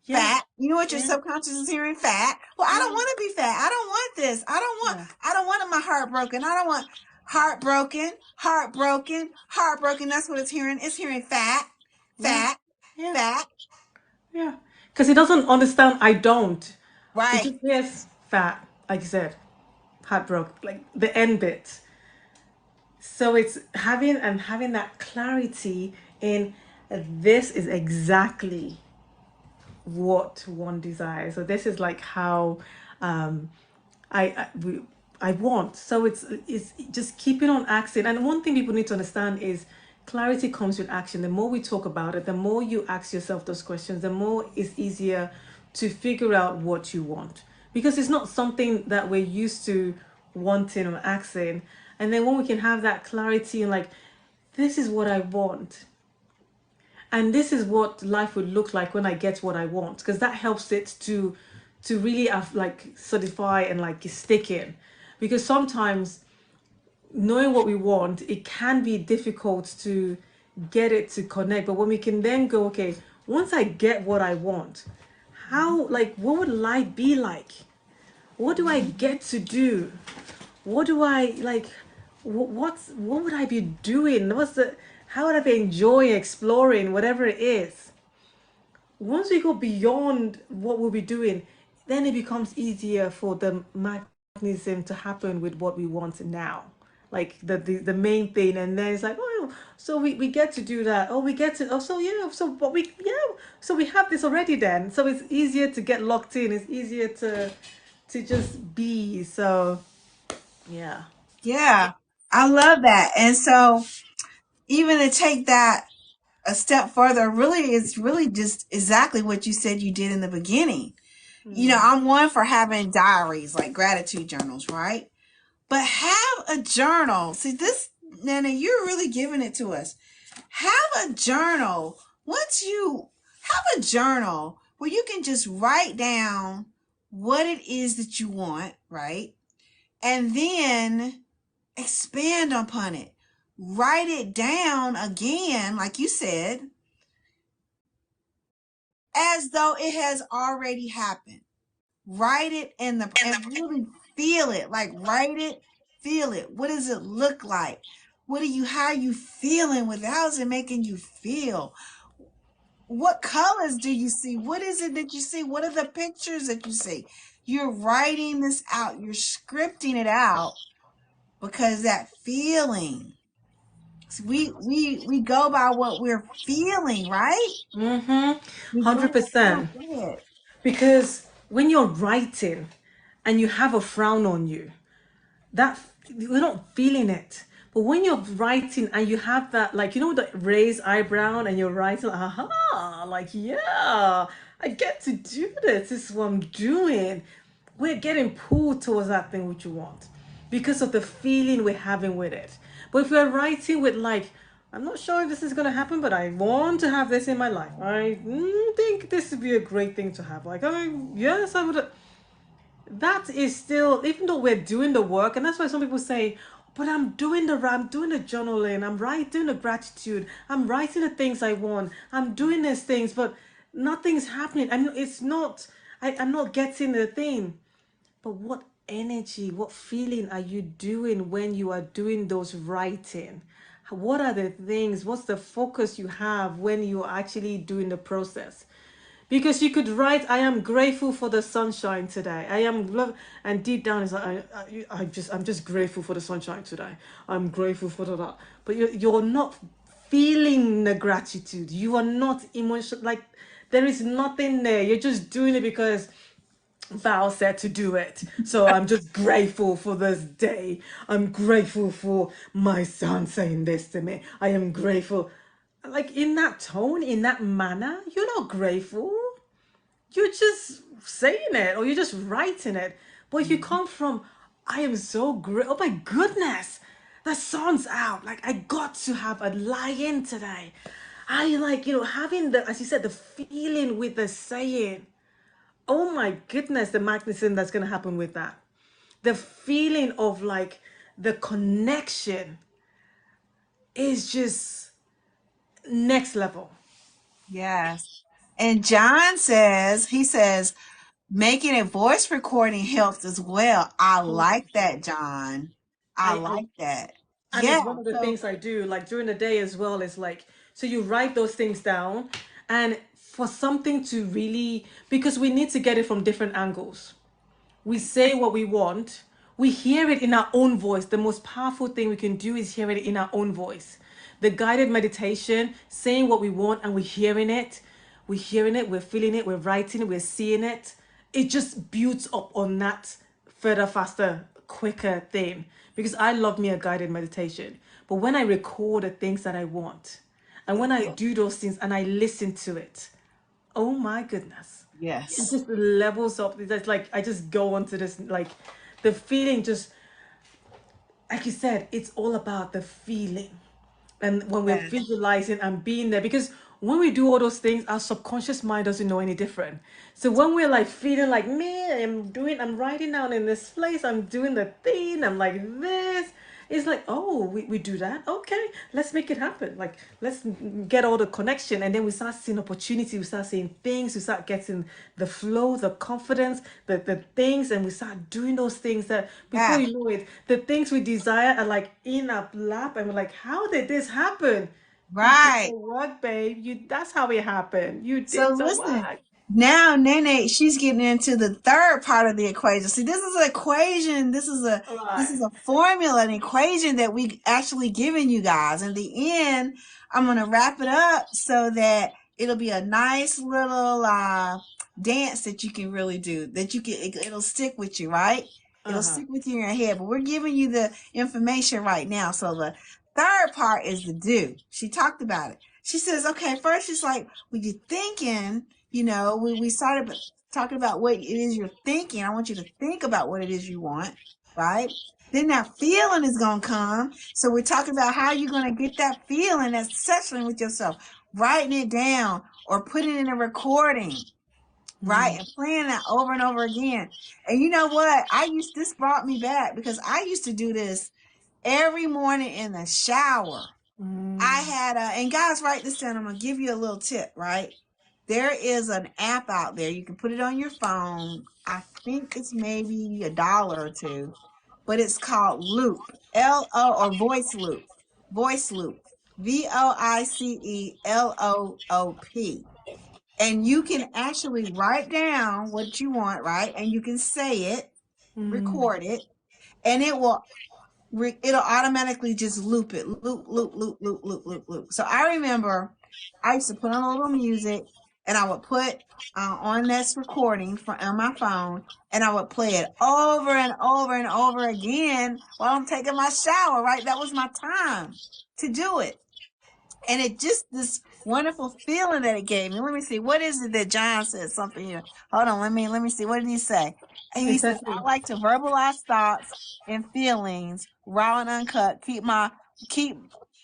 Yeah, Fat. You know what your yeah, subconscious is hearing? Fat. Well, I don't yeah, want to be fat. I don't want this. yeah, I don't want my heart broken. I don't want heartbroken, heartbroken, heartbroken. That's what it's hearing. It's hearing fat, yeah, fat, yeah, fat. yeah. Because he doesn't understand. I don't. It Right. just yes, fat, like you said, heartbroken, like the end bit. So it's having that clarity in this is exactly what one desires. So this is like how um, I we I want. So it's just keeping on asking. And one thing people need to understand is clarity comes with action. The more we talk about it, the more you ask yourself those questions, the more it's easier to figure out what you want. Because it's not something that we're used to wanting or asking. And then when we can have that clarity and like, this is what I want. And this is what life would look like when I get what I want. Because that helps it to really have, like solidify and like stick in. Because sometimes knowing what we want, it can be difficult to get it to connect. But when we can then go, okay, once I get what I want, how, like, what would life be like? What do I get to do? What do I like? What would I be doing? What's the how would I be enjoying exploring whatever it is? Once we go beyond what we'll be doing, then it becomes easier for the mechanism to happen with what we want now. Like the main thing, and then it's like, oh, so we get to do that. Oh, we get to, oh, so yeah, so but we, yeah, so we have this already then. So it's easier to get locked in. It's easier to just be. So yeah. Yeah, I love that. And so, even to take that a step further, really, it's really just exactly what you said you did in the beginning. Mm. I'm one for having diaries, like gratitude journals, right? But have a journal. See, this, Nana, you're really giving it to us. Have a journal. Once you have a journal where you can just write down what it is that you want, right? And then expand upon it. Write it down again, like you said, as though it has already happened. Write it and really feel it. Like write it, feel it. What does it look like? How are you feeling with it? How is it making you feel? What colors do you see? What is it that you see? What are the pictures that you see? You're writing this out. You're scripting it out because that feeling. We go by what we're feeling, right? Mm-hmm. We go. Yeah, 100%. go ahead. Because when you're writing and you have a frown on you, that we're not feeling it. But when you're writing and you have that, like, the raised eyebrow and you're writing, aha, like, yeah, I get to do this. This is what I'm doing. We're getting pulled towards that thing which you want because of the feeling we're having with it. But if we're writing with, like, I'm not sure if this is going to happen, but I want to have this in my life. I think this would be a great thing to have. Like, yes, I would. That is still, even though we're doing the work, and that's why some people say, but I'm doing the journaling, I'm writing the gratitude, I'm writing the things I want, I'm doing these things, but nothing's happening. And it's not, I'm not getting the thing. But what energy, what feeling are you doing when you are doing those writing? What are the things? What's the focus you have when you're actually doing the process? Because you could write, I am grateful for the sunshine today. I am love, and deep down is like, I'm just grateful for the sunshine today. I'm grateful for that. But you're not feeling the gratitude. You are not emotional. Like there is nothing there. You're just doing it because Val said to do it. So I'm just grateful for this day. I'm grateful for my son saying this to me. I am grateful. Like in that tone, in that manner, you're not grateful. You're just saying it or you're just writing it. But if you come from, I am so great. Oh my goodness, the sun's out. Like I got to have a lie-in today. I like, having the, as you said, the feeling with the saying. Oh my goodness, the magnetism that's going to happen with that. The feeling of like the connection is just next level. Yes. And John says, he says, making a voice recording helps as well. I like that, John. I I like that. and Yeah. it's one of the So, things I do, like during the day as well, is like, so you write those things down and for something to really, because we need to get it from different angles. We say what we want, we hear it in our own voice. The most powerful thing we can do is hear it in our own voice. The guided meditation, saying what we want and we're hearing it, we're feeling it, we're writing it, we're seeing it. It just builds up on that further, faster. quicker thing because I love me a guided meditation. But when I record the things that I want, and when I Yeah. do those things and I listen to it, oh my goodness, it Yes. just levels up. It's like I just go onto this, like the feeling just, like you said, it's all about the feeling. And when we're Yes. visualizing and being there, because when we do all those things, our subconscious mind doesn't know any different. So when we're like feeling like, man, I'm writing down in this place, I'm doing the thing, I'm like this. It's like, oh, we do that. Okay, let's make it happen. Like, let's get all the connection. And then we start seeing opportunity, we start seeing things, we start getting the flow, the confidence, the things, and we start doing those things that before Yeah. you know it, the things we desire are like in our lap. And we're like, how did this happen? You did the Right. work, babe. That's how it happened. You So did the listen, work. now Nene, she's getting into the third part of the equation. See, this is an equation. This is Right. a formula, an equation that we actually given you guys. In the end, I'm gonna wrap it up so that it'll be a nice little dance that you can really do. That you can it'll stick with you, right? It'll Uh-huh. stick with you in your head. But we're giving you the information right now. So the third part is the do. She talked about it. She says, okay, first she's like, when you're thinking, we started talking about what it is you're thinking. I want you to think about what it is you want, right? Then that feeling is going to come. So we're talking about how you're going to get that feeling, that session with yourself, writing it down or putting it in a recording, right? And playing that over and over again. And you know what? This brought me back because I used to do this every morning in the shower. I Mm. had and guys, write this down. I'm gonna give you a little tip, right? There is an app out there. You can put it on your phone. I think it's maybe $1 or two, but it's called Loop. Or Voice Loop. Voice Loop. VoiceLoop. And you can actually write down what you want, right? And you can say it, Mm. record it, and it'll automatically just loop it, loop, loop, loop, loop, loop, loop, loop. So I remember I used to put on a little music and I would put on this recording on my phone and I would play it over and over and over again while I'm taking my shower, right? That was my time to do it. And it just this wonderful feeling that it gave me. Let me see. What is it that John said something here? Hold on. Let me see. What did he say? And he says, I Exactly. like to verbalize thoughts and feelings raw and uncut. Keep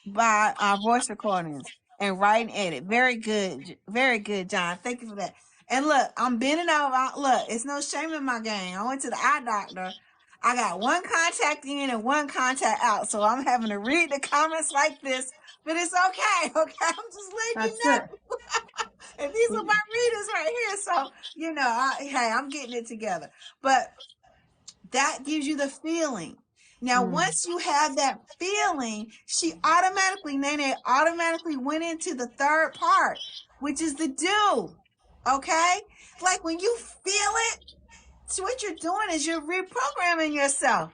by our voice recordings and write and edit. Very good. Very good, John. Thank you for that. And look, I'm bending over. Look, it's no shame in my game. I went to the eye doctor. I got one contact in and one contact out. So I'm having to read the comments like this, but it's okay. Okay. I'm just letting you That's it. know. And these are my readers right here. So, hey, I'm getting it together. But that gives you the feeling. Now, Mm. once you have that feeling, Nene automatically went into the third part, which is the do. Okay? Like when you feel it, so what you're doing is you're reprogramming yourself.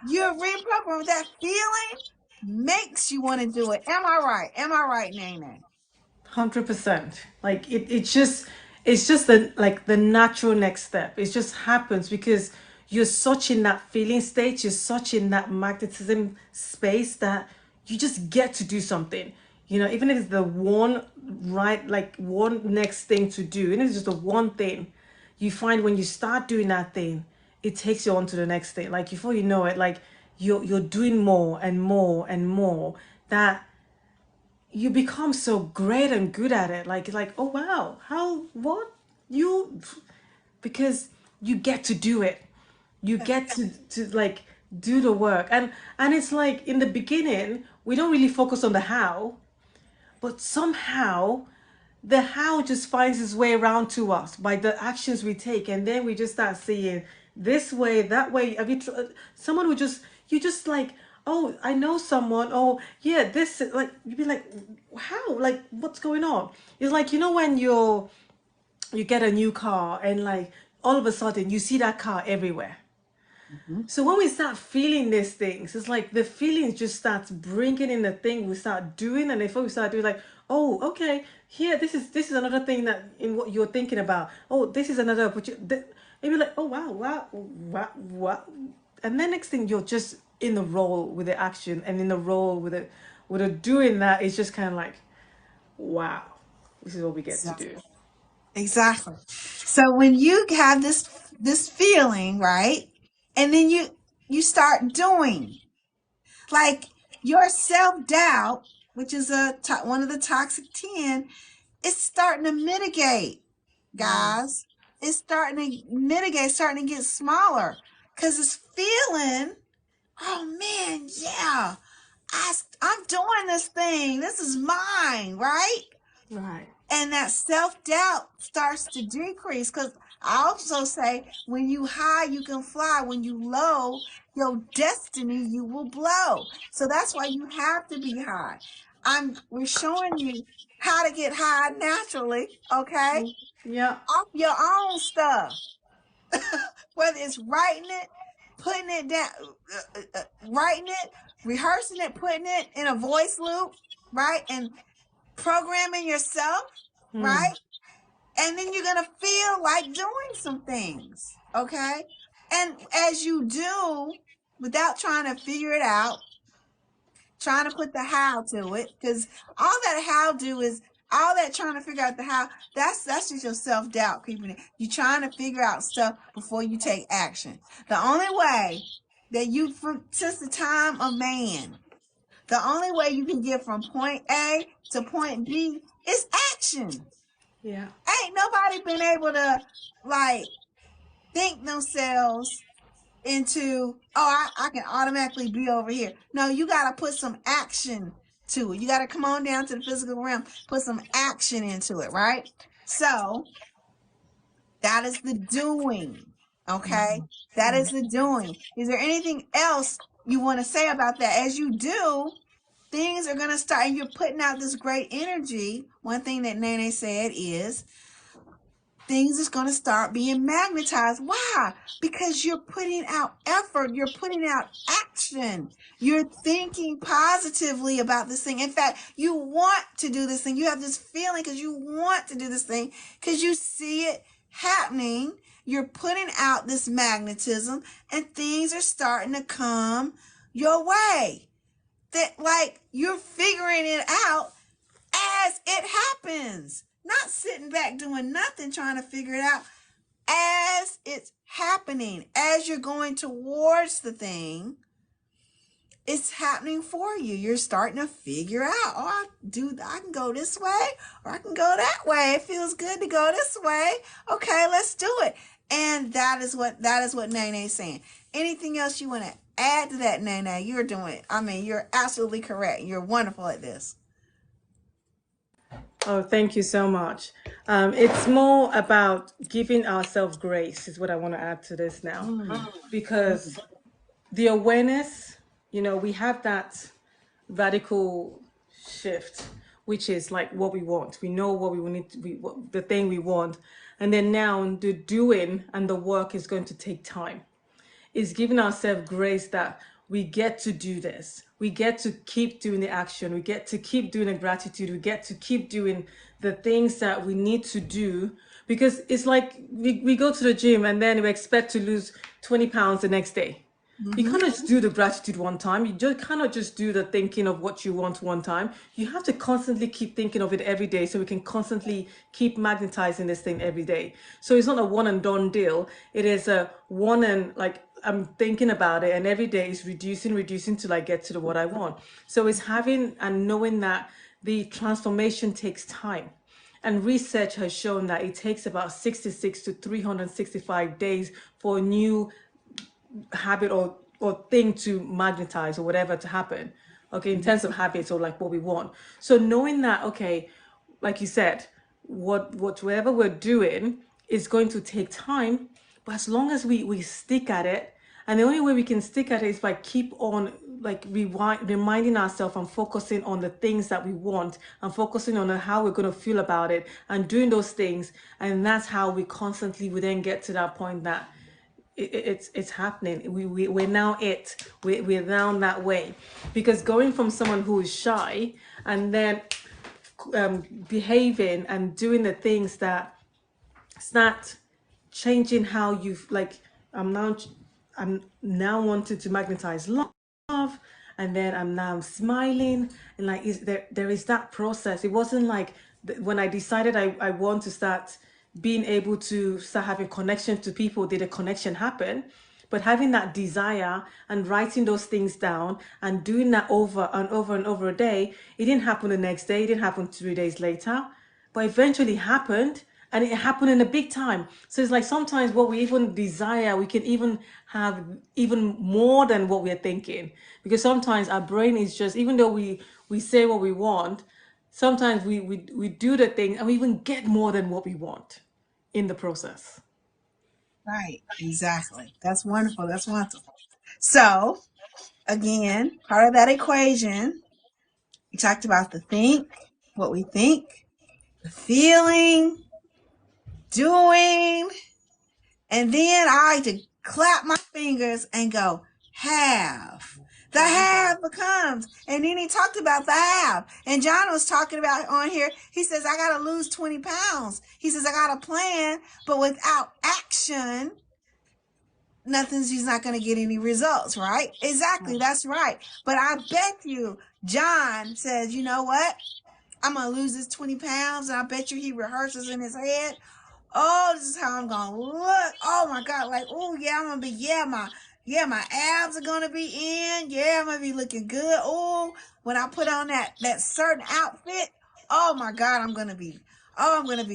You're reprogramming that feeling makes you want to do it. Am I right? Am I right, Nene? 100%. Like it's just the natural next step. It just happens because you're such in that feeling state, you're such in that magnetism space that you just get to do something. Even if it's the one right, like one next thing to do, even if it's just the one thing, you find when you start doing that thing, it takes you on to the next thing. Like before you know it, like you're doing more and more and more that you become so great and good at it. Like, oh wow, how what you because you get to do it. You get to like do the work. And it's like in the beginning, we don't really focus on the how, but somehow the how just finds its way around to us by the actions we take, and then we just start seeing this way, that way. Someone who just you just like, oh, I know someone. Oh, yeah, this like you'd be like, how? Like, what's going on? It's like when you get a new car and like all of a sudden you see that car everywhere. Mhm. So when we start feeling these things, it's like the feelings just starts bringing in the thing we start doing, and if we start doing like, oh, okay, here, this is another thing that in what you're thinking about. Oh, this is another opportunity. And you're like, oh wow, wow, wow, wow. and then next thing you're just in the role with the action and in the role with it, with it doing that. It's just kind of like, wow, this is what we get to do. Exactly. So when you have this feeling, right? And then you start doing, like, your self-doubt, which is one of the toxic 10, it's starting to mitigate, Mm, guys. It's starting to mitigate, starting to get smaller, cuz it's feeling, oh man, yeah. I'm doing this thing. This is mine, right? right. And that self-doubt starts to decrease, because I also say, when you high you can fly, when you low your destiny you will blow. So that's why you have to be high. We're showing you how to get high naturally, okay, Mm, yeah. off your own stuff. Whether it's writing it, putting it down, writing it, rehearsing it, putting it in a voice loop, right, and programming yourself, Mm, right? And then you're going to feel like doing some things, okay? And as you do, without trying to figure it out, trying to put the how to it, because all that how do is all that trying to figure out the how, that's just your self-doubt creeping in. You're trying to figure out stuff before you take action. The only way that you, since the time of man, the only way you can get from point A to point B is action. yeah. Ain't nobody been able to, like, think themselves into, oh, I can automatically be over here. No, you got to put some action to it. You got to come on down to the physical realm, put some action into it, right? So that is the doing, okay? That is the doing. Is there anything else you want to say about that? As you do, things are going to start, and you're putting out this great energy. One thing that Nene said is, things is going to start being magnetized. Why? Because you're putting out effort, you're putting out action, you're thinking positively about this thing. In fact, you want to do this thing. You have this feeling because you want to do this thing, because you see it happening. You're putting out this magnetism, and things are starting to come your way. That, like, you're figuring it out as it happens, not sitting back doing nothing trying to figure it out. As it's happening, as you're going towards the thing, it's happening for you. You're starting to figure out, oh, I can go this way, or I can go that way. It feels good to go this way. Okay, let's do it. And that is what Nene's saying. Anything else you want to add to that, Nene? You're doing, I mean, you're absolutely correct. You're wonderful at this. Oh, thank you so much. It's more about giving ourselves grace, is what I want to add to this now. Mm. Because the awareness, we have that radical shift, which is like what we want. We know what we need to be, the thing we want. And then now the doing and the work is going to take time. Is giving ourselves grace that we get to do this. We get to keep doing the action. We get to keep doing the gratitude. We get to keep doing the things that we need to do, because it's like we go to the gym and then we expect to lose 20 pounds the next day. You Mm-hmm. cannot just do the gratitude one time. You just cannot just do the thinking of what you want one time. You have to constantly keep thinking of it every day, so we can constantly keep magnetizing this thing every day. So it's not a one and done deal. It is a one, and like, I'm thinking about it, and every day is reducing to like get to the what I want. So it's having and knowing that the transformation takes time. And research has shown that it takes about 66 to 365 days for a new habit or thing to magnetize or whatever to happen, okay, in terms of habits or like what we want. So knowing that, okay, like you said, whatever we're doing is going to take time, but as long as we stick at it, and the only way we can stick at it is by keep on like reminding ourselves and focusing on the things that we want and focusing on how we're going to feel about it and doing those things. And that's how we constantly would then get to that point that it's happening. We're now we're now that way, because going from someone who is shy and then behaving and doing the things that start changing how you like, I'm now I'm now wanting to magnetize love, and then I'm now smiling, and like is there is that process. It wasn't like when I decided I want to start being able to start having connection to people, did a connection happen? But having that desire and writing those things down and doing that over and over and over a day, it didn't happen the next day, it didn't happen 3 days later, but eventually happened, and it happened in a big time. So it's like sometimes what we even desire, we can even have even more than what we're thinking, because sometimes our brain is just, even though we say what we want, sometimes we do the thing and we even get more than what we want in the process. Right. Exactly. That's wonderful. That's wonderful. So, again, part of that equation, we talked about the think, what we think, the feeling, doing, and then I like to clap my fingers and go, have. The have becomes. And then he talked about the have. And John was talking about on here, he says, I got to lose 20 pounds. He says, I got a plan, but without action, he's not going to get any results, right? Exactly. That's right. But I bet you John says, you know what? I'm going to lose this 20 pounds. And I bet you he rehearses in his head, oh, this is how I'm gonna look. Oh my God, like, oh yeah, I'm gonna be, my abs are gonna be in. Yeah, I'm gonna be looking good. Oh, when I put on that certain outfit, oh my God, I'm gonna be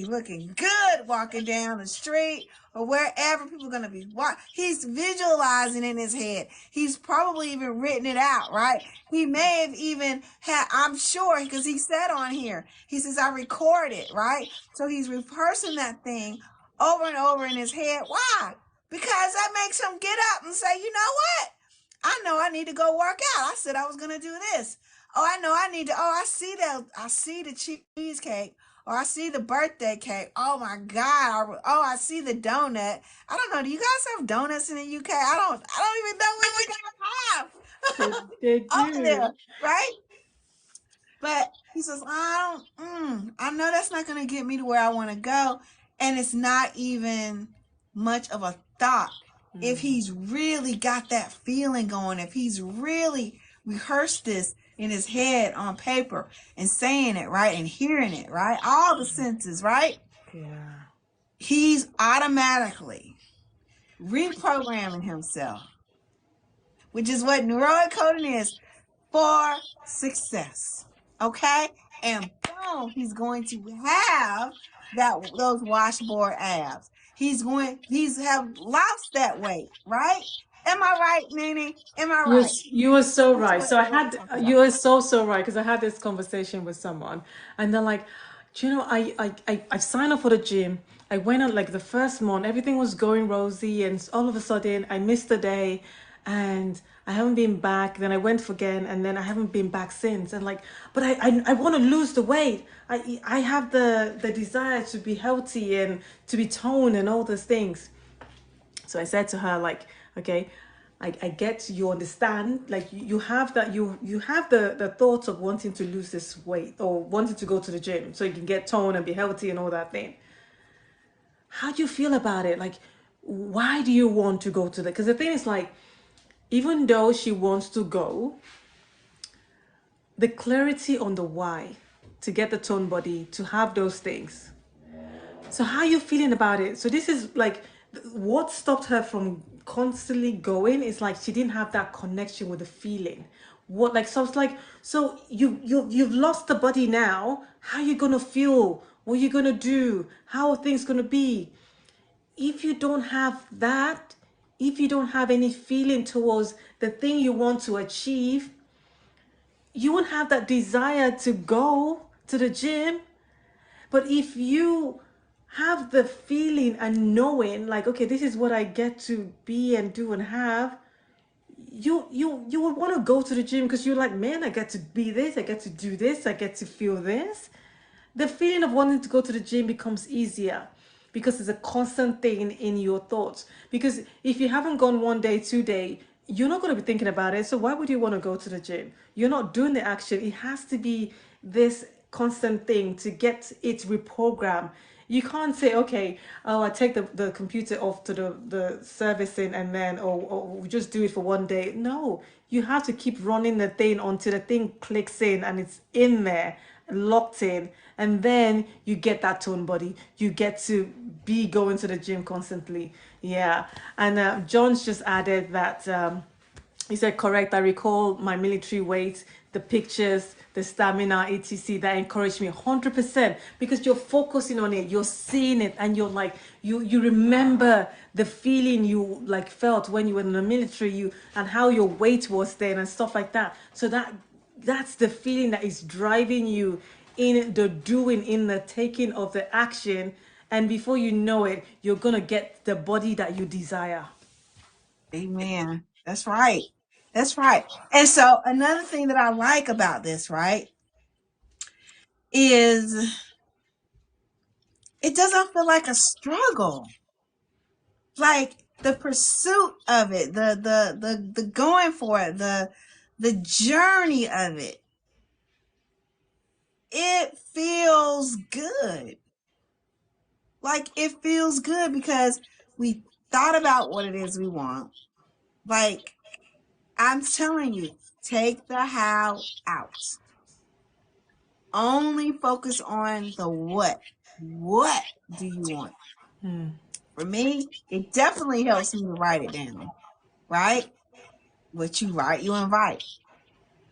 looking good walking down the street or wherever people are gonna be. He's visualizing in his head. He's probably even written it out, right? He may have even had, I'm sure, because he said on here, he says, I record it, right? So he's rehearsing that thing over and over in his head. Why? Because that makes him get up and say, you know what? I know I need to go work out. I said I was going to do this. Oh, I know I need to. Oh, I see the cheesecake. Or I see the birthday cake. Oh my God. Oh, I see the donut. I don't know. Do you guys have donuts in the UK? I don't even know what you They guys have over do. there, right? But he says, I know that's not going to get me to where I want to go. And it's not even much of a thought. If he's really got that feeling going, if he's really rehearsed this in his head on paper and saying it, right? And hearing it, right? All the senses, right? Yeah. He's automatically reprogramming himself, which is what neuroencoding is for success. Okay? And boom, he's going to have those washboard abs. He's have lost that weight, right? Am I right, Nene? Am I right? You were so That's right. what So I we're had talking you about. were so right, because I had this conversation with someone, and they're like, do you know, I signed up for the gym. I went on like the first month, everything was going rosy, and all of a sudden I missed a day, and I haven't been back. Then I went again, and then I haven't been back since. And like, but I want to lose the weight. I have the desire to be healthy and to be toned and all those things. So I said to her, like, okay, I get you understand, like you have that, you have the thoughts of wanting to lose this weight or wanting to go to the gym so you can get toned and be healthy and all that thing. How do you feel about it? Like, why do you want to go to the, because the thing is like, even though she wants to go, the clarity on the why, to get the tone body, to have those things. So how are you feeling about it? So this is like what stopped her from constantly going is like she didn't have that connection with the feeling. What, like, so it's like, so you've lost the body now. How are you gonna feel? What are you gonna do? How are things gonna be? If you don't have that, if you don't have any feeling towards the thing you want to achieve, you won't have that desire to go to the gym. But if you have the feeling and knowing, like, okay, this is what I get to be and do and have, you would want to go to the gym because you're like, man, I get to be this, I get to do this, I get to feel this. The feeling of wanting to go to the gym becomes easier because it's a constant thing in your thoughts. Because if you haven't gone 1 day, 2 day, you're not going to be thinking about it. So why would you want to go to the gym? You're not doing the action. It has to be this constant thing to get it reprogrammed You can't say, okay, oh, I take the computer off to the servicing and then, oh, we just do it for one day. No, you have to keep running the thing until the thing clicks in and it's in there, locked in. And then you get that tone body. You get to be going to the gym constantly. Yeah. And John's just added that. He said, correct. I recall my military weight, the pictures, the stamina, etc. That encouraged me 100% because you're focusing on it, you're seeing it, and you're like, you remember the feeling you like felt when you were in the military, you and how your weight was then and stuff like that. So that's the feeling that is driving you in the doing, in the taking of the action. And before you know it, you're gonna get the body that you desire. Amen. That's right. That's right. And so another thing that I like about this, right, is it doesn't feel like a struggle. Like the pursuit of it, the going for it, the journey of it. It feels good. Like it feels good because we thought about what it is we want. Like I'm telling you, take the how out. Only focus on the what. What do you want? For me, it definitely helps me to write it down, right? What you write, you invite.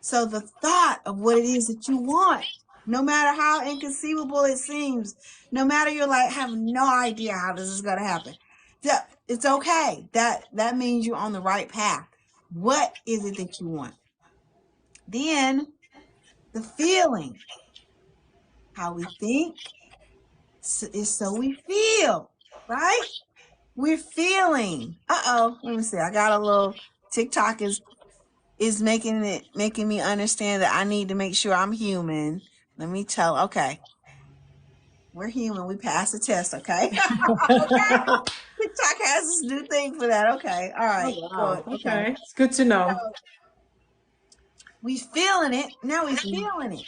So the thought of what it is that you want, no matter how inconceivable it seems, no matter you're like, have no idea how this is going to happen. It's okay. That means you're on the right path. What is it that you want? Then the feeling, how we think is so we feel, right? We're feeling. Uh-oh. Let me see. I got a little TikTok is making me understand that I need to make sure I'm human. Let me tell. Okay. We're human. We passed the test, okay? Okay. TikTok has this new thing for that. Okay. All Oh right. wow. Good. Okay. Okay. It's good to know. So we feeling it. Now we feeling it.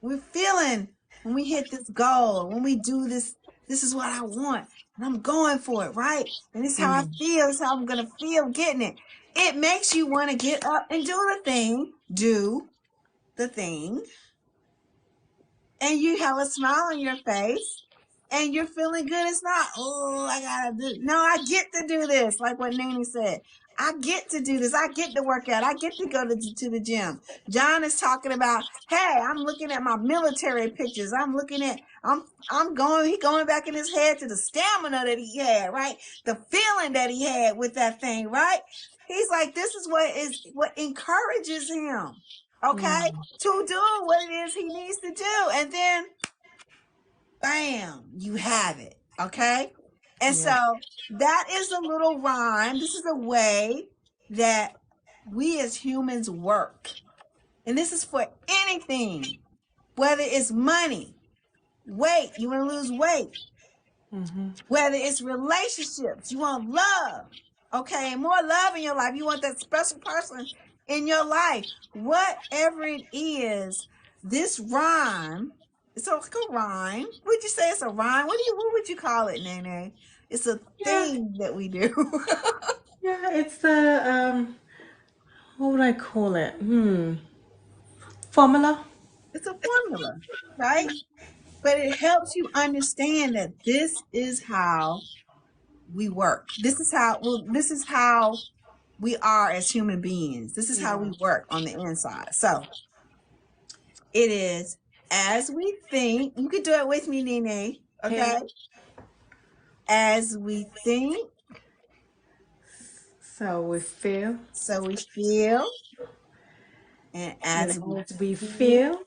We're feeling when we hit this goal, when we do this, this is what I want. And I'm going for it, right? And this is how I feel. This is how I'm going to feel getting it. It makes you want to get up and do the thing, and you have a smile on your face and you're feeling good. It's not, oh, I gotta do. No, I get to do this. Like what Nene said. I get to do this. I get to work out. I get to go to the gym. John is talking about, hey, I'm looking at my military pictures. I'm going, he going back in his head to the stamina that he had, right? The feeling that he had with that thing, right? He's like, this is what encourages him, okay, to do what it is he needs to do. And then bam, you have it. Okay. And Yeah. so that is a little rhyme. This is a way that we as humans work. And this is for anything, whether it's money, weight, you want to lose weight, whether it's relationships, you want love, okay, and more love in your life. You want that special person in your life. Whatever it is, this rhyme, it's like a rhyme. Would you say it's a rhyme? What would you call it, Nene? It's a Yeah. thing that we do. Yeah. It's the what would I call it? Formula. It's a formula, right? But it helps you understand that this is how we work. This is how we are as human beings. This is how we Yeah. work on the inside. So it is as we think. You could do it with me, Nene. Okay. Okay. As we think, So we feel, so we feel, and and as we as we feel, feel,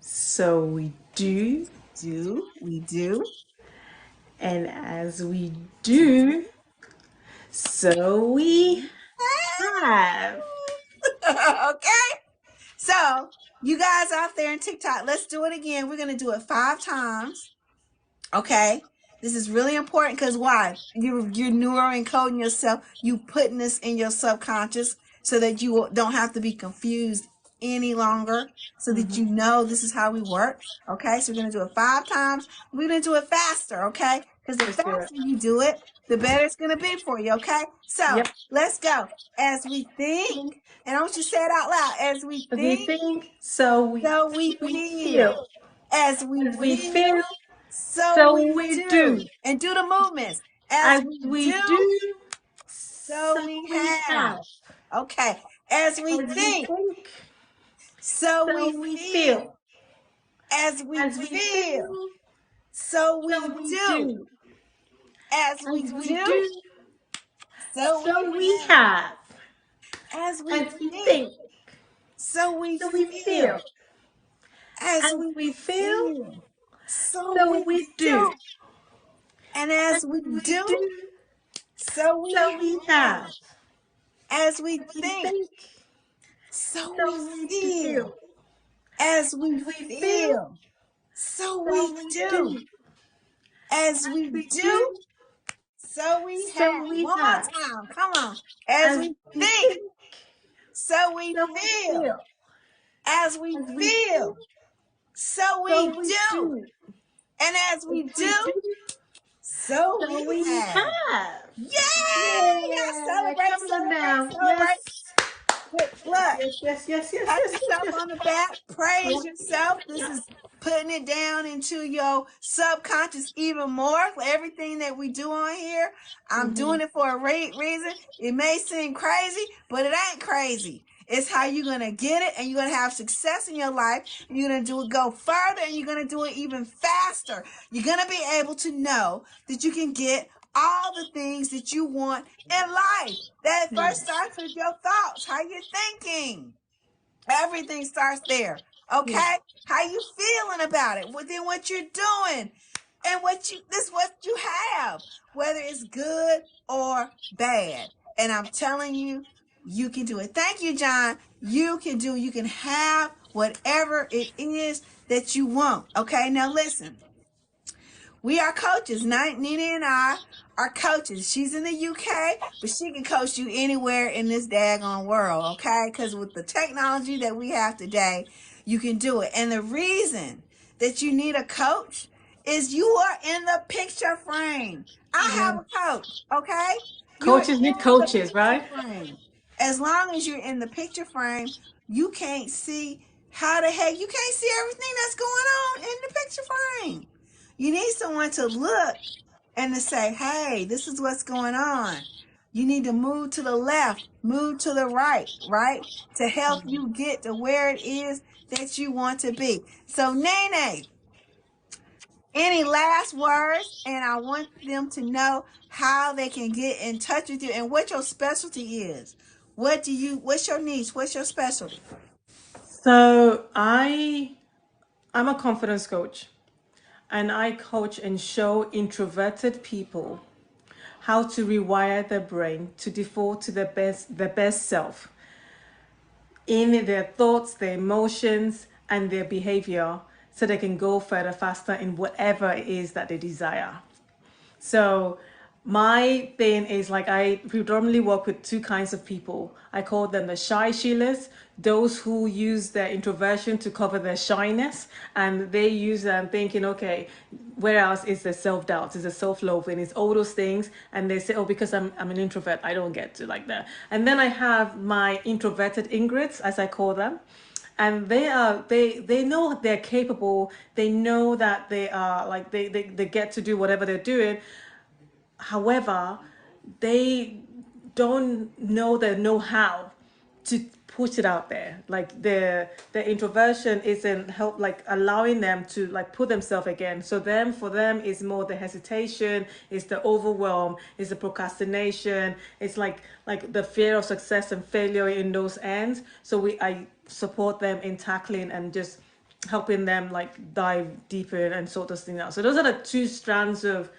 so we do, we do, and as we do. do, so we have. Okay. So you guys out there in TikTok, let's do it again. We're gonna do it 5 times. Okay. This is really important because why? You're neuroencoding yourself. You putting this in your subconscious so that you don't have to be confused any longer so that you know this is how we work. Okay, so we're going to do it 5 times. We're going to do it faster, okay? Because the Let's do it. faster you do it, the better it's going to be for you, okay? So Yep. let's go. As we think, and I want you to say it out loud. As we As we think, think, so so we we feel. feel. As we As we feel, feel, so so we we do. do. And do the movements. As As we we do, do, so so we we have. have. Okay. As we As we think, think, so so we we feel. feel. As we As we feel, feel, so so we we do. do. As we As we do, do, so we so we have. have. As we As we think, think, so we so we feel. feel. As As we we feel, feel, so so we we do. do. And as As we we do, do, so we so we have. have. As we As we think, think, so we so we feel. feel. As we As we feel, feel, so we so we do. do. As As we we do, do, so we have. so we One more have. time. Come on. As As we we think, think, so we so we feel. feel. As we As we feel, feel, so we so we do. do. And as As we we do, do, so so we we have. have. Yay! Y'all Yeah, celebrate, come on celebrate, now. celebrate. Yes. Yes, Look, yes, yes, yes, yes, pat yes, yes, yourself yes. on the back, praise Yeah, yourself. This yeah. is putting it down into your subconscious even more for everything that we do on here. I'm Mm-hmm. doing it for a reason. It may seem crazy, but it ain't crazy. It's how you're going to get it, and you're going to have success in your life, and you're going to do it go further, and you're going to do it even faster. You're going to be able to know that you can get all the things that you want in life. That first Yes. starts with your thoughts, how you're thinking. Everything starts there. Yes. Okay? How you feeling about it? Within what you're doing. And what you have, whether it's good or bad. And I'm telling you, you can do it. Thank you, John. You can have whatever it is that you want. Okay? Now listen. We are coaches. Nene and I are coaches. She's in the UK, but she can coach you anywhere in this daggone world, okay? Because with the technology that we have today, you can do it. And the reason that you need a coach is you are in the picture frame. I Yeah. have a coach, okay? You're Coaches in need the coaches, picture right? frame. As long as you're in the picture frame, you can't see how the heck you can't see everything that's going on in the picture frame. You need someone to look and to say, hey, this is what's going on. You need to move to the left, move to the right, right? To help you get to where it is that you want to be. So, Nene, any last words? And I want them to know how they can get in touch with you and what your specialty is. What's your niche? What's your specialty? So I'm a confidence coach, and I coach and show introverted people how to rewire their brain to default to their best self in their thoughts, their emotions, and their behavior, so they can go further faster in whatever it is that they desire. So my thing is, like, I predominantly work with two kinds of people. I call them the shy Sheilas, those who use their introversion to cover their shyness, and they use them thinking, okay, where else is the self-doubt, is the self-loathing, it's all those things, and they say, oh, because I'm an introvert, I don't get to like that. And then I have my introverted ingrates, as I call them, and they know they're capable, they know that they are, like, they get to do whatever they're doing. However, they don't know the know-how to put it out there. Like their introversion isn't help, like, allowing them to, like, put themselves again. So for them is more the hesitation, it's the overwhelm, it's the procrastination, it's like the fear of success and failure in those ends. So I support them in tackling and just helping them, like, dive deeper and sort those things out. So those are the two strands of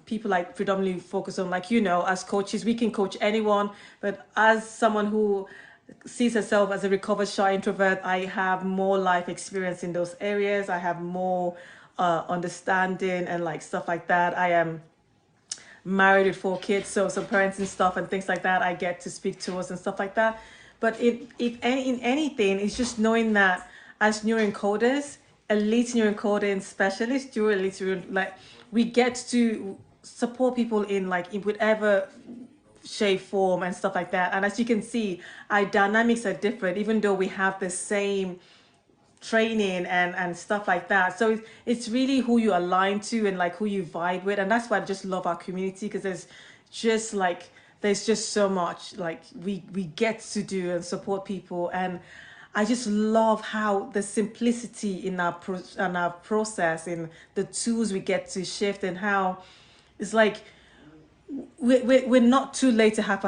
people I predominantly focus on. Like, as coaches, we can coach anyone, but as someone who sees herself as a recovered shy introvert, I have more life experience in those areas. I have more understanding and, like, stuff like that. I am married with 4 kids, so some parenting stuff and things like that I get to speak to us and stuff like that. But in anything, it's just knowing that as neuroencoders, elite neuroencoding specialists, dual elite, like we get to support people in like in whatever shape, form, and stuff like that. And as you can see, our dynamics are different, even though we have the same training and stuff like that. So it's really who you align to and like who you vibe with. And that's why I just love our community, because just like there's just so much like we get to do and support people. And I just love how the simplicity in in our process, in the tools we get to shift, and how it's like we're not too late to have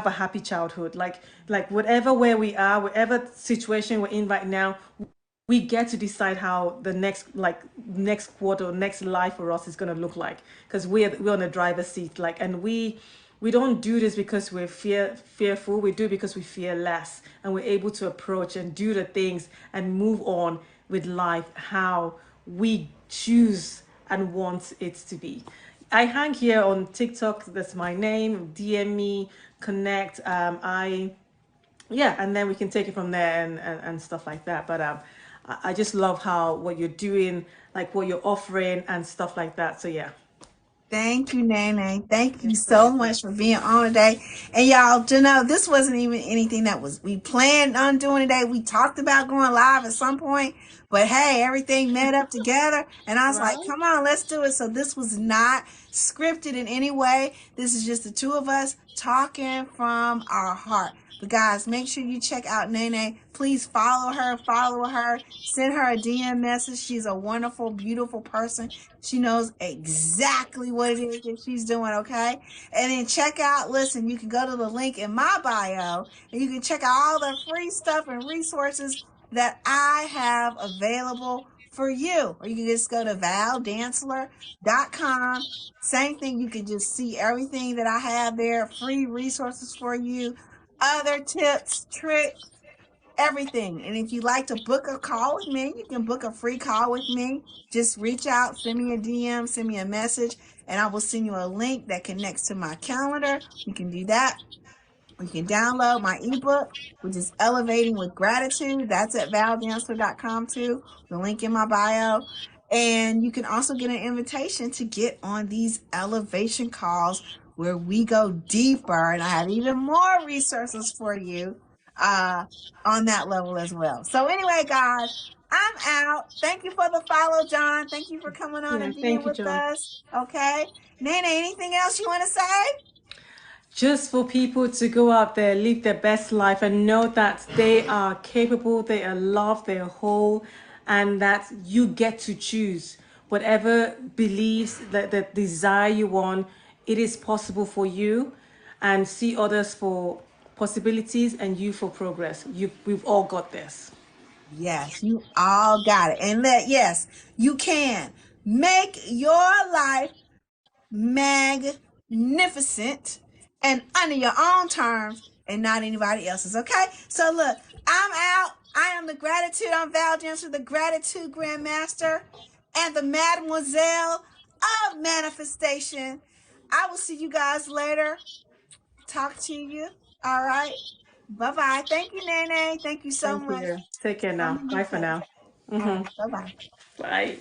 a happy childhood. Like whatever where we are, whatever situation we're in right now, we get to decide how the next quarter, next life for us is going to look like, because we're on the driver's seat. Like, and we don't do this because we're fearful. We do it because we fear less, and we're able to approach and do the things and move on with life how we choose and want it to be. I hang here on TikTok. That's my name. DM me, connect. Yeah, and then we can take it from there and stuff like that. But I just love how what you're doing, like what you're offering and stuff like that. So yeah. Thank you, Nene. Thank you Yes, so please. much for being on today. And y'all, to know this wasn't even anything that was we planned on doing today. We talked about going live at some point, but hey, everything met up together. And I was like, Right? come on, let's do it. So this was not scripted in any way. This is just the two of us talking from our heart. But guys, make sure you check out Nene. Please follow her, send her a DM message. She's a wonderful, beautiful person. She knows exactly what it is that she's doing, okay? And then check out, listen, you can go to the link in my bio and you can check out all the free stuff and resources that I have available for you. Or you can just go to valdanceler.com. Same thing, you can just see everything that I have there, free resources for you, other tips, tricks, everything. And if you'd like to book a call with me, you can book a free call with me. Just reach out, send me a DM, send me a message, and I will send you a link that connects to my calendar. You can do that. You can download my ebook, which is Elevating with Gratitude. That's at valdancer.com too. The link in my bio. And you can also get an invitation to get on these elevation calls where we go deeper. And I have even more resources for you uh, on that level as well. So, anyway, guys, I'm out. Thank you for the follow, John. Thank you for coming on Yeah, and being thank you, with John. us. Okay. Nene, anything else you want to say? Just for people to go out there, live their best life, and know that they are capable, they are loved, they are whole, and that you get to choose whatever beliefs that desire you want. It is possible for you, and see others for possibilities and you for progress. We've all got this. Yes, you all got it. And that, yes, you can make your life magnificent and under your own terms and not anybody else's. Okay? So, look, I'm out. I am the gratitude. I'm Val Dancer, the gratitude grandmaster and the mademoiselle of manifestation. I will see you guys later. Talk to you. All right. Bye bye. Thank you, Nene. Thank you so Thank much you. Take care for now. coming Bye with for us. now. All right. Bye bye. Bye.